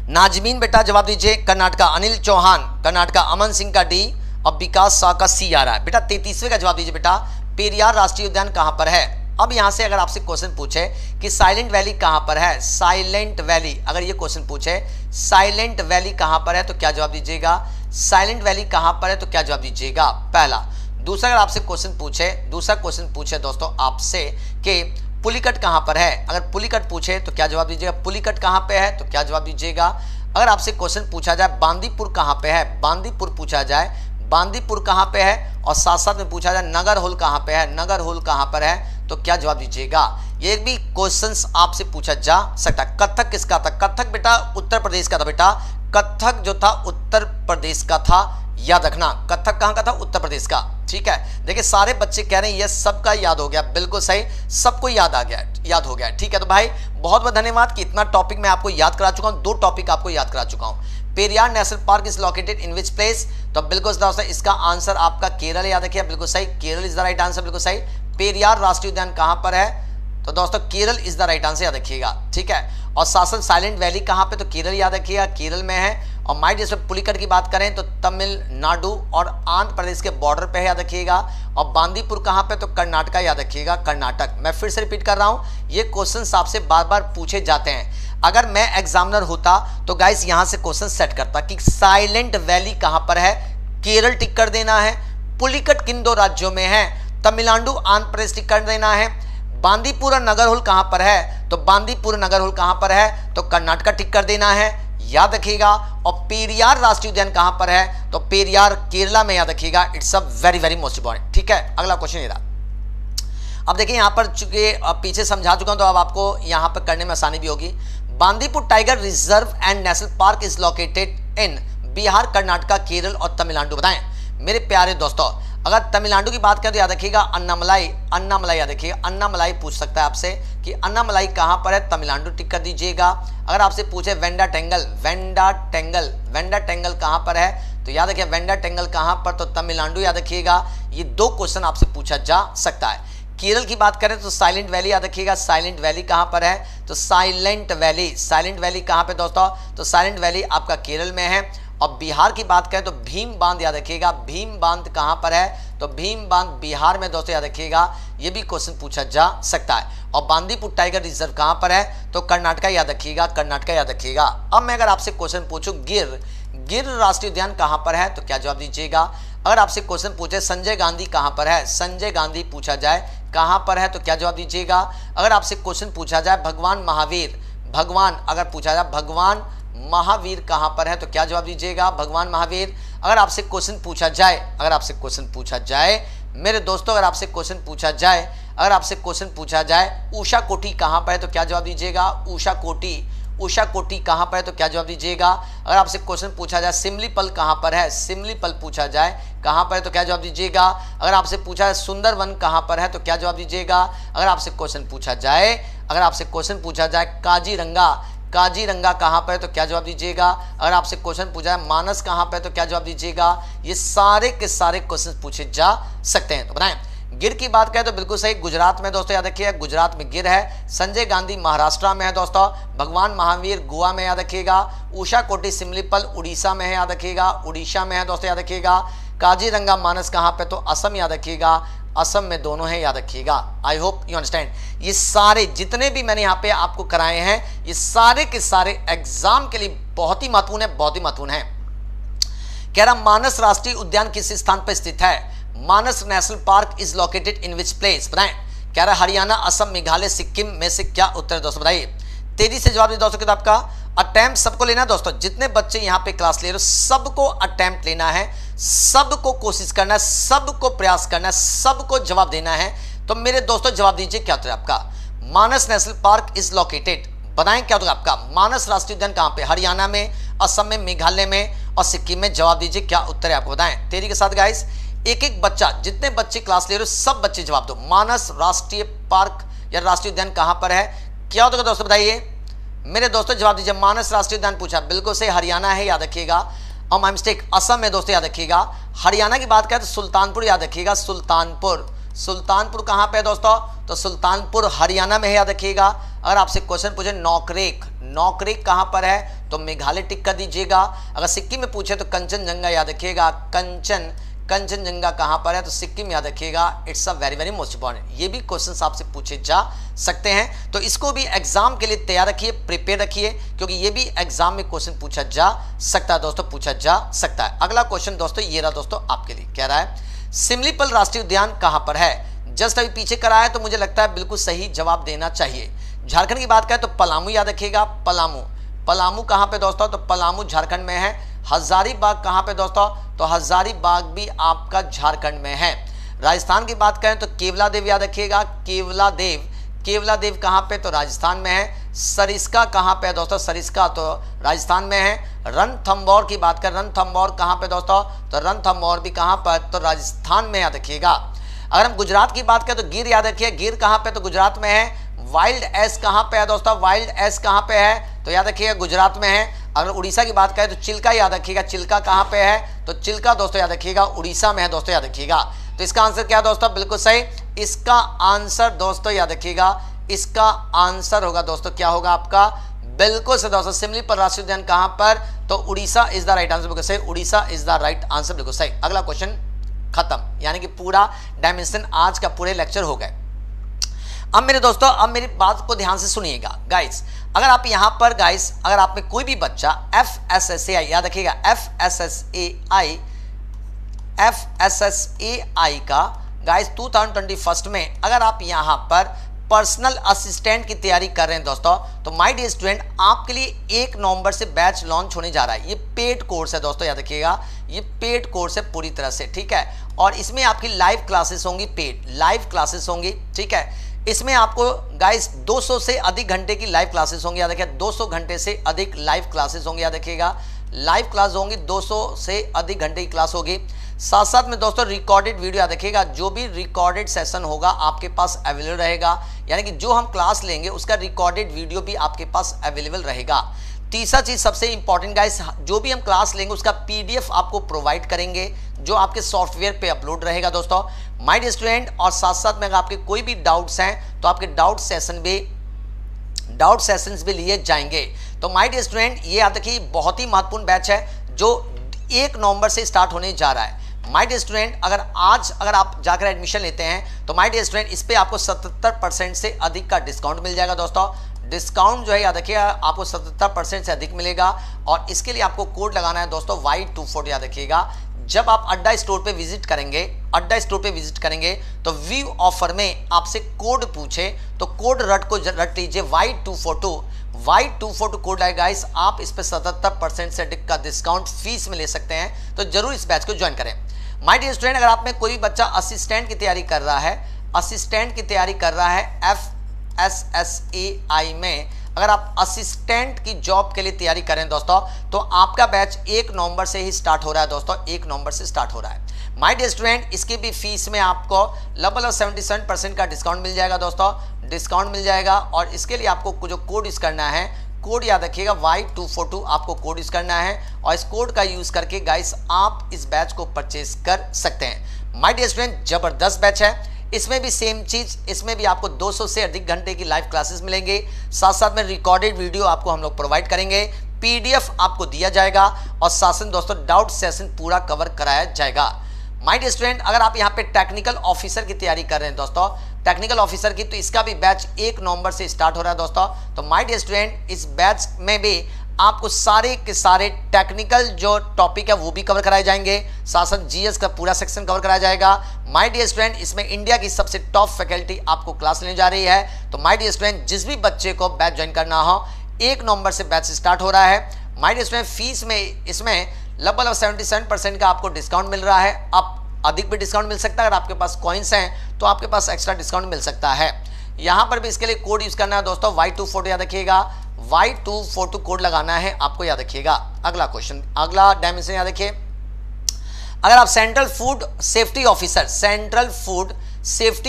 नाजमीन बेटा जवाब दीजिए, कर्नाटका। अनिल चौहान, कर्नाटका। अमन सिंह का डी और विकास शाह का सी आ रहा है। बेटा 33वें का जवाब दीजिए। बेटा पेरियार राष्ट्रीय उद्यान कहां पर है? अब यहां से अगर आपसे क्वेश्चन पूछे कि साइलेंट वैली कहां पर है, साइलेंट वैली, अगर ये क्वेश्चन पूछे साइलेंट वैली कहां पर है, तो क्या जवाब दीजिएगा? साइलेंट वैली कहां पर है, तो क्या जवाब दीजिएगा? पहला। दूसरा, अगर आपसे क्वेश्चन पूछे, दूसरा क्वेश्चन पूछे दोस्तों आपसे कि पुलिकट कहां पर है, अगर पुलिकट पूछे तो क्या जवाब दीजिएगा? पुलिकट कहां पे है, तो क्या जवाब दीजिएगा? अगर आपसे क्वेश्चन पूछा जाए बांदीपुर कहां पे है, बांदीपुर पूछा जाए बांदीपुर कहां पे है, और साथ साथ में पूछा जाए नगर होल कहां पे है, नगर होल कहां पर है, तो क्या जवाब दीजिएगा? ये भी क्वेश्चंस आपसे पूछा जा सकता है। कथक किसका था? कथक बेटा उत्तर प्रदेश का था। बेटा कथक जो था उत्तर प्रदेश का था, याद रखना। कथक कहां का था? उत्तर प्रदेश का। ठीक है, देखिए सारे बच्चे कह रहे हैं ये सबका याद हो गया, बिल्कुल सही, सबको याद आ गया, याद हो गया। ठीक है, तो भाई बहुत बहुत धन्यवाद कि इतना टॉपिक मैं आपको याद करा चुका हूं, दो टॉपिक आपको याद करा चुका हूं। Periyar national park is located in which place? तो बिल्कुल दोस्तों इसका आंसर आपका केरल, याद रखिए, बिल्कुल सही, Kerala is the right answer, बिल्कुल सही। पेरियार राष्ट्रीय उद्यान कहां पर है? तो दोस्तों Kerala is the right answer, याद रखिएगा। ठीक है, और साथ साथ साइलेंट वैली कहां पे? तो केरल, याद रखिएगा, केरल में है। और माय डियर पुलिकट की बात करें तो तमिलनाडु और आंध्र प्रदेश के बॉर्डर पे है, याद रखिएगा। और बांदीपुर कहाँ पे, तो कर्नाटक, याद रखिएगा कर्नाटक। मैं फिर से रिपीट कर रहा हूँ, ये क्वेश्चन आपसे बार बार पूछे जाते हैं। अगर मैं एग्जामिनर होता तो गाइस यहाँ से क्वेश्चन सेट करता कि साइलेंट वैली कहाँ पर है, केरल टिक कर देना है। पुलिकट किन दो राज्यों में है, तमिलनाडु आंध्र प्रदेश टिक कर देना है। बांदीपुर नगर होल कहाँ पर है, तो बांदीपुर नगर होल कहाँ पर है, तो कर्नाटक टिक कर देना है, याद रखिएगा। और पेरियार राष्ट्रीय उद्यान कहाँ पर है, तो पेरियार केरला में, याद रखिएगा। It's a very very most important, ठीक है। अगला क्वेश्चन ये रहा। अब देखिए यहाँ पर चूंकि पीछे समझा चुका हूँ तो अब आपको यहाँ पर करने में आसानी भी होगी। Bandipur tiger reserve and national park is located इन बिहार, कर्नाटक, केरल और तमिलनाडु। बताएं मेरे प्यारे दोस्तों, अगर तमिलनाडु की बात करें तो याद रखिएगा अन्नामलाई, अन्नामलाई याद रखिएगा। अन्नामलाई पूछ सकता है आपसे कि अन्नामलाई कहाँ पर है, तमिलनाडु टिक कर दीजिएगा। अगर आपसे पूछे Wanda tangle, Wanda tangle, Wanda tangle कहाँ पर है, तो याद रखिए वेंडा टेंगल कहाँ पर, तो तमिलनाडु, याद रखिएगा। ये दो क्वेश्चन आपसे पूछा जा सकता है। केरल की बात करें तो साइलेंट वैली, याद रखिएगा साइलेंट वैली कहाँ पर है, तो साइलेंट वैली, साइलेंट वैली कहाँ पे दोस्तों, तो साइलेंट वैली आपका केरल में है। और बिहार की बात करें तो भीम बांध, याद रखिएगा भीम बांध कहाँ पर है, तो भीम बांध बिहार में दोस्तों, याद रखिएगा। ये भी क्वेश्चन पूछा जा सकता है। और बांदीपुर टाइगर रिजर्व कहाँ पर है, तो कर्नाटक, याद रखिएगा कर्नाटक, याद रखिएगा। अब मैं अगर आपसे क्वेश्चन पूछूं गिर राष्ट्रीय उद्यान कहाँ पर है, तो क्या जवाब दीजिएगा। अगर आपसे क्वेश्चन पूछे संजय गांधी कहाँ पर है, संजय गांधी पूछा जाए कहाँ पर है, तो क्या जवाब दीजिएगा। अगर आपसे क्वेश्चन पूछा जाए भगवान महावीर, भगवान अगर पूछा जाए भगवान महावीर कहाँ पर है, तो क्या जवाब दीजिएगा, भगवान महावीर। अगर आपसे क्वेश्चन पूछा जाए, अगर आपसे क्वेश्चन पूछा जाए मेरे दोस्तों, अगर आपसे क्वेश्चन पूछा जाए, अगर आपसे क्वेश्चन पूछा जाए उषा कोटी कहाँ पर है, तो क्या जवाब दीजिएगा, उषा कोटी, उषा कोटी कहाँ पर है, तो क्या जवाब दीजिएगा। अगर आपसे क्वेश्चन पूछा जाए सिमलीपल कहाँ पर है, सिमलीपल पूछा जाए कहाँ पर है, तो क्या जवाब दीजिएगा। अगर आपसे पूछा जाए सुंदरवन कहाँ पर है, तो क्या जवाब दीजिएगा। अगर आपसे क्वेश्चन पूछा जाए, अगर आपसे क्वेश्चन पूछा जाए काजीरंगा, काजीरंगा कहाँ पर है, तो क्या जवाब दीजिएगा। अगर आपसे क्वेश्चन पूछा है मानस कहाँ पर है, तो क्या जवाब दीजिएगा। ये सारे के सारे क्वेश्चन पूछे जा सकते हैं। तो बताएं गिर की बात करें तो बिल्कुल सही, गुजरात में दोस्तों, याद रखिएगा गुजरात में गिर है। संजय गांधी महाराष्ट्र में है दोस्तों। भगवान महावीर गोवा में, याद रखिएगा। उषा कोटी सिमलीपल उड़ीसा में है, याद रखिएगा उड़ीसा में है दोस्तों, याद रखिएगा। काजीरंगा मानस कहाँ पे, तो असम, याद रखिएगा असम में दोनों हैं, याद रखिएगा। I hope you understand. ये सारे जितने भी मैंने यहाँ पे आपको कराए हैं, ये सारे के सारे एग्जाम के लिए बहुत ही महत्वपूर्ण है, बहुत ही महत्वपूर्ण है। कह रहा मानस राष्ट्रीय उद्यान किस स्थान पर स्थित है, Manas national park is located in which place. बताएं कह रहा हरियाणा, असम, मेघालय, सिक्किम में से क्या उत्तर है दोस्तों, बताइए। तेजी से जवाब दीजिए दोस्तों। किताब का अटेम्प्ट सबको लेना है दोस्तों, जितने बच्चे यहाँ पे क्लास ले रहे हो सबको अटेम्प्ट लेना है, सबको कोशिश करना है, सबको प्रयास करना है, सबको जवाब देना है। तो मेरे दोस्तों जवाब दीजिए क्या उत्तर है आपका। मानस नेशनल पार्क इज लोकेटेड, बताएं क्या उत्तर आपका। मानस राष्ट्रीय उद्यान कहाँ पे, हरियाणा में, असम में, मेघालय में और सिक्किम में। जवाब दीजिए क्या उत्तर है आपको, बताएं तेजी के साथ गाइस। एक एक बच्चा, जितने बच्चे क्लास ले रहे हो सब बच्चे जवाब दो। मानस राष्ट्रीय पार्क या राष्ट्रीय उद्यान कहाँ पर है, क्या होता है दोस्तों बताइए मेरे दोस्तों, जवाब दीजिए। मानस राष्ट्रीय उद्यान पूछा, बिल्कुल से हरियाणा है, याद रखिएगा। और माय मिस्टेक, असम में दोस्तों, याद रखिएगा। हरियाणा की बात करें तो सुल्तानपुर, याद रखिएगा सुल्तानपुर। सुल्तानपुर कहाँ पे है दोस्तों, तो सुल्तानपुर हरियाणा में है, याद रखिएगा। अगर आपसे क्वेश्चन पूछे नौकरेक, नौकरेक कहाँ पर है, तो मेघालय टिक कर दीजिएगा। अगर सिक्किम में पूछे तो कंचनजंगा, याद रखिएगा कंचनजंगा कहाँ पर है, तो सिक्किम, याद रखिएगा। It's a very very most important. ये भी क्वेश्चन आपसे पूछे जा सकते हैं, तो इसको भी एग्जाम के लिए तैयार रखिए, प्रिपेयर रखिए, क्योंकि ये भी एग्जाम में क्वेश्चन पूछा जा सकता है दोस्तों, पूछा जा सकता है। अगला क्वेश्चन दोस्तों ये रहा दोस्तों आपके लिए, कह रहा है सिमलीपल राष्ट्रीय उद्यान कहाँ पर है। जस्ट अभी पीछे कराया तो मुझे लगता है बिल्कुल सही जवाब देना चाहिए। झारखंड की बात करें तो पलामू, याद रखिएगा पलामू। पलामू कहाँ पे दोस्तों, तो पलामू झारखंड में है। हजारीबाग कहाँ पे दोस्तों, तो हजारीबाग भी आपका झारखंड में है। राजस्थान की बात करें तो केवला देव, याद रखिएगा केवला देव। केवला देव कहाँ पे, तो राजस्थान में है। सरिस्का कहाँ पे है दोस्तों, सरिस्का तो राजस्थान में है। रणथंभौर की बात करें, रणथंभौर कहाँ पे दोस्तों, तो रणथंभौर भी कहाँ पर, तो राजस्थान में, याद रखिएगा। अगर हम गुजरात की बात करें तो गिर, याद रखिए गिर कहाँ पे, तो गुजरात में है। वाइल्ड एस कहाँ पे है दोस्तों, वाइल्ड एस कहाँ पे है, तो याद रखिएगा गुजरात में है। अगर उड़ीसा की बात करें तो चिल्का, याद रखिएगा चिल्का कहाँ पे है, तो चिल्का दोस्तों याद रखिएगा उड़ीसा में है दोस्तों, याद रखिएगा। तो इसका आंसर क्या है दोस्तों, बिल्कुल सही। इसका आंसर दोस्तों याद रखिएगा, इसका आंसर होगा दोस्तों क्या होगा आपका, बिल्कुल से दोस्तों, सिमलीपाल राष्ट्रीय उद्यान कहां पर? तो Orissa is the right answer, बिल्कुल सही, Orissa is the right answer, बिल्कुल सही। अगला क्वेश्चन खत्म, यानी कि पूरा डायमेंशन आज का पूरे लेक्चर हो गए। अब मेरे दोस्तों, अब मेरी बात को ध्यान से सुनिएगा गाइस। अगर आप यहां पर गाइस, अगर आप में कोई भी बच्चा FSSAI, याद रखिएगा FSSAI का गाइस 2021 में अगर आप यहां पर पर्सनल असिस्टेंट की तैयारी कर रहे हैं दोस्तों, तो माय डियर स्टूडेंट, आपके लिए 1 नवंबर से बैच लॉन्च होने जा रहा है। ये पेड कोर्स है दोस्तों, याद रखिएगा, ये पेड कोर्स है पूरी तरह से, ठीक है। और इसमें आपकी लाइव क्लासेस होंगी, पेड लाइव क्लासेस होंगी, ठीक है। इसमें आपको गाइस 200 से अधिक घंटे की लाइव क्लासेस होंगी, याद रखिएगा, 200 घंटे से अधिक लाइव क्लासेस होंगी, याद रखिएगा, लाइव क्लास होंगी, 200 से अधिक घंटे की क्लास होगी। साथ साथ में दोस्तों रिकॉर्डेड वीडियो, याद रखिएगा, जो भी रिकॉर्डेड सेशन होगा आपके पास अवेलेबल रहेगा, यानी कि जो हम क्लास लेंगे उसका रिकॉर्डेड वीडियो भी आपके पास अवेलेबल रहेगा। तीसरा चीज सबसे इंपॉर्टेंट गाइस, जो भी हम क्लास लेंगे उसका PDF आपको प्रोवाइड करेंगे, जो आपके सॉफ्टवेयर पे अपलोड रहेगा दोस्तों, माय डियर स्टूडेंट। और साथ साथ में अगर आपके कोई भी डाउट्स हैं तो आपके डाउट सेशंस भी लिए जाएंगे। तो माय डियर स्टूडेंट, ये याद रखिए बहुत ही महत्वपूर्ण बैच है जो 1 नवंबर से स्टार्ट होने जा रहा है। माय डियर स्टूडेंट, अगर आप जाकर एडमिशन लेते हैं तो माय डियर स्टूडेंट, इस पे आपको 77% से अधिक का डिस्काउंट मिल जाएगा दोस्तों। डिस्काउंट जो है याद रखिएगा, आपको 77% से अधिक मिलेगा। और इसके लिए आपको कोड लगाना है दोस्तों Y24, याद रखिएगा। जब आप अड्डा स्टोर पे विजिट करेंगे तो व्यू ऑफर में आपसे कोड पूछे तो कोड रट लीजिए Y242 कोड है गाइस। आप इस पे 77% से अधिक का डिस्काउंट फीस में ले सकते हैं, तो जरूर इस बैच को ज्वाइन करें। माय डियर स्टूडेंट, अगर आप में कोई भी बच्चा असिस्टेंट की तैयारी कर रहा है FSSAI में, अगर आप असिस्टेंट की जॉब के लिए तैयारी करें दोस्तों, तो आपका बैच 1 नवंबर से ही स्टार्ट हो रहा है दोस्तों, 1 नवंबर से स्टार्ट हो रहा है। माय डियर स्टूडेंट, इसकी भी फीस में आपको लगभग 77% का डिस्काउंट मिल जाएगा दोस्तों, डिस्काउंट मिल जाएगा। और इसके लिए आपको जो कोड यूज करना है, कोड याद रखिएगा Y242 आपको कोड यूज करना है, और इस कोड का यूज करके गाइस आप इस बैच को परचेज कर सकते हैं। माय डियर स्टूडेंट, जबरदस्त बैच है। इसमें भी सेम चीज, इसमें भी आपको 200 से अधिक घंटे की लाइव क्लासेस मिलेंगे, साथ साथ में रिकॉर्डेड वीडियो आपको हम लोग प्रोवाइड करेंगे, PDF आपको दिया जाएगा, और साथ दोस्तों डाउट सेशन पूरा कवर कराया जाएगा। माय डियर स्टूडेंट, अगर आप यहाँ पे टेक्निकल ऑफिसर की तैयारी कर रहे हैं दोस्तों, टेक्निकल ऑफिसर की, तो इसका भी बैच 1 नवंबर से स्टार्ट हो रहा है दोस्तों। तो माय डियर स्टूडेंट, इस बैच में भी आपको सारे के सारे टेक्निकल जो टॉपिक है वो भी कवर कराए जाएंगे, साथ साथ GS का पूरा सेक्शन कवर कराया जाएगा। माय डियर स्टूडेंट, इसमें इंडिया की सबसे टॉप फैकल्टी आपको क्लास लेने जा रही है। तो माय डियर स्टूडेंट, जिस भी बच्चे को बैच ज्वाइन करना हो, 1 नवंबर से बैच स्टार्ट हो रहा है। माय डियर स्टूडेंट, फीस में इसमें लगभग 77% का आपको डिस्काउंट मिल रहा है। आप अधिक भी डिस्काउंट मिल सकता है, अगर आपके पास कॉइन्स हैं तो आपके पास एक्स्ट्रा डिस्काउंट मिल सकता है। यहाँ पर भी इसके लिए कोड यूज करना है दोस्तों, Y242 याद रखिएगा, Y242 कोड लगाना है आपको, याद रखिएगा। अगला क्वेश्चन, अगला डायमेंशन याद रखिए। अगर आप सेंट्रल फूड सेफ्टी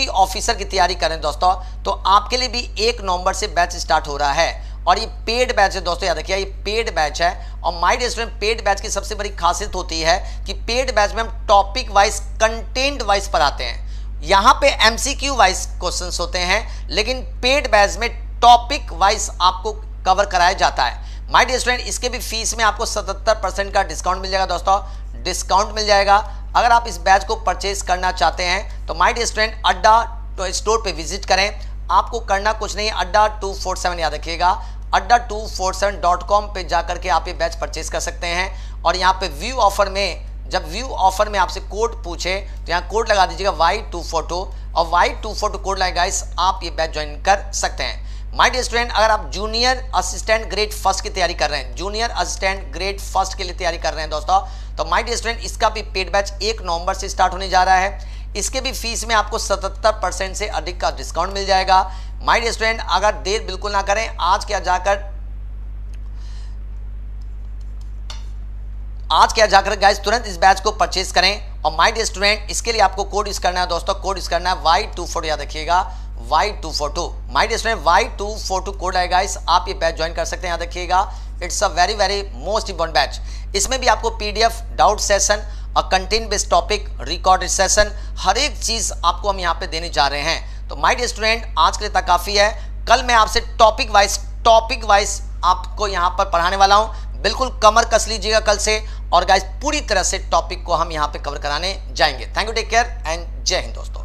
ऑफिसर की तैयारी करें दोस्तों, तो आपके लिए भी 1 नवंबर से बैच स्टार्ट हो रहा है, और ये पेड बैच है दोस्तों, याद रखिए, ये पेड बैच है। और my dear student, paid batch की सबसे बड़ी खासियत होती है कि पेड बैच में हम टॉपिक वाइज, कंटेंट वाइज पढ़ाते हैं। यहाँ पे MCQ वाइज क्वेश्चंस होते हैं, लेकिन पेड बैच में टॉपिक वाइज आपको कवर कराया जाता है। माय डियर स्टूडेंट, इसके भी फीस में आपको 77% का डिस्काउंट मिल जाएगा दोस्तों, डिस्काउंट मिल जाएगा। अगर आप इस बैच को परचेज करना चाहते हैं तो माय डियर स्टूडेंट, अड्डा स्टोर पे विजिट करें। आपको करना कुछ नहीं है, अड्डा 247 याद रखिएगा, adda247.com पे जाकर के आप ये बैच परचेज कर सकते हैं। और यहाँ पे व्यू ऑफर में, जब व्यू ऑफर में आपसे कोड पूछे तो यहाँ कोड लगा दीजिएगा Y242, और Y242 कोड लाए गाइस, आप ये बैच ज्वाइन कर सकते हैं। माय डियर स्टूडेंट, अगर आप जूनियर असिस्टेंट ग्रेड फर्स्ट की तैयारी कर रहे हैं, जूनियर असिस्टेंट ग्रेड फर्स्ट के लिए तैयारी कर रहे हैं दोस्तों, तो माय डियर स्टूडेंट, इसका भी पेड बैच 1 नवंबर से स्टार्ट होने जा रहा है। इसके भी फीस में आपको 77% से अधिक का डिस्काउंट मिल जाएगा। माय डियर स्टूडेंट, अगर देर बिल्कुल ना करें, आज क्या जाकर गाइस तुरंत इस बैच को परचेज करें। और माय डियर स्टूडेंट, इसके लिए आपको कोड यूज करना है दोस्तों, कोड यूज करना है Y242, याद रखिएगा, Y242। My dear student, Y242 code आएगा गाइस, आप ये बैच ज्वाइन कर सकते हैं, याद रखिएगा। It's a very very most important batch. इसमें भी आपको PDF, डाउट सेशन और content based topic, recorded session, हर एक चीज आपको हम यहाँ पे देने जा रहे हैं। तो माय डियर स्टूडेंट, आज के लिए तक काफी है। कल मैं आपसे टॉपिक वाइज आपको यहाँ पर पढ़ाने वाला हूँ। बिल्कुल कमर कस लीजिएगा कल से, और गाइस पूरी तरह से टॉपिक को हम यहाँ पे कवर कराने जाएंगे। Thank you, take care and Jai Hind दोस्तों।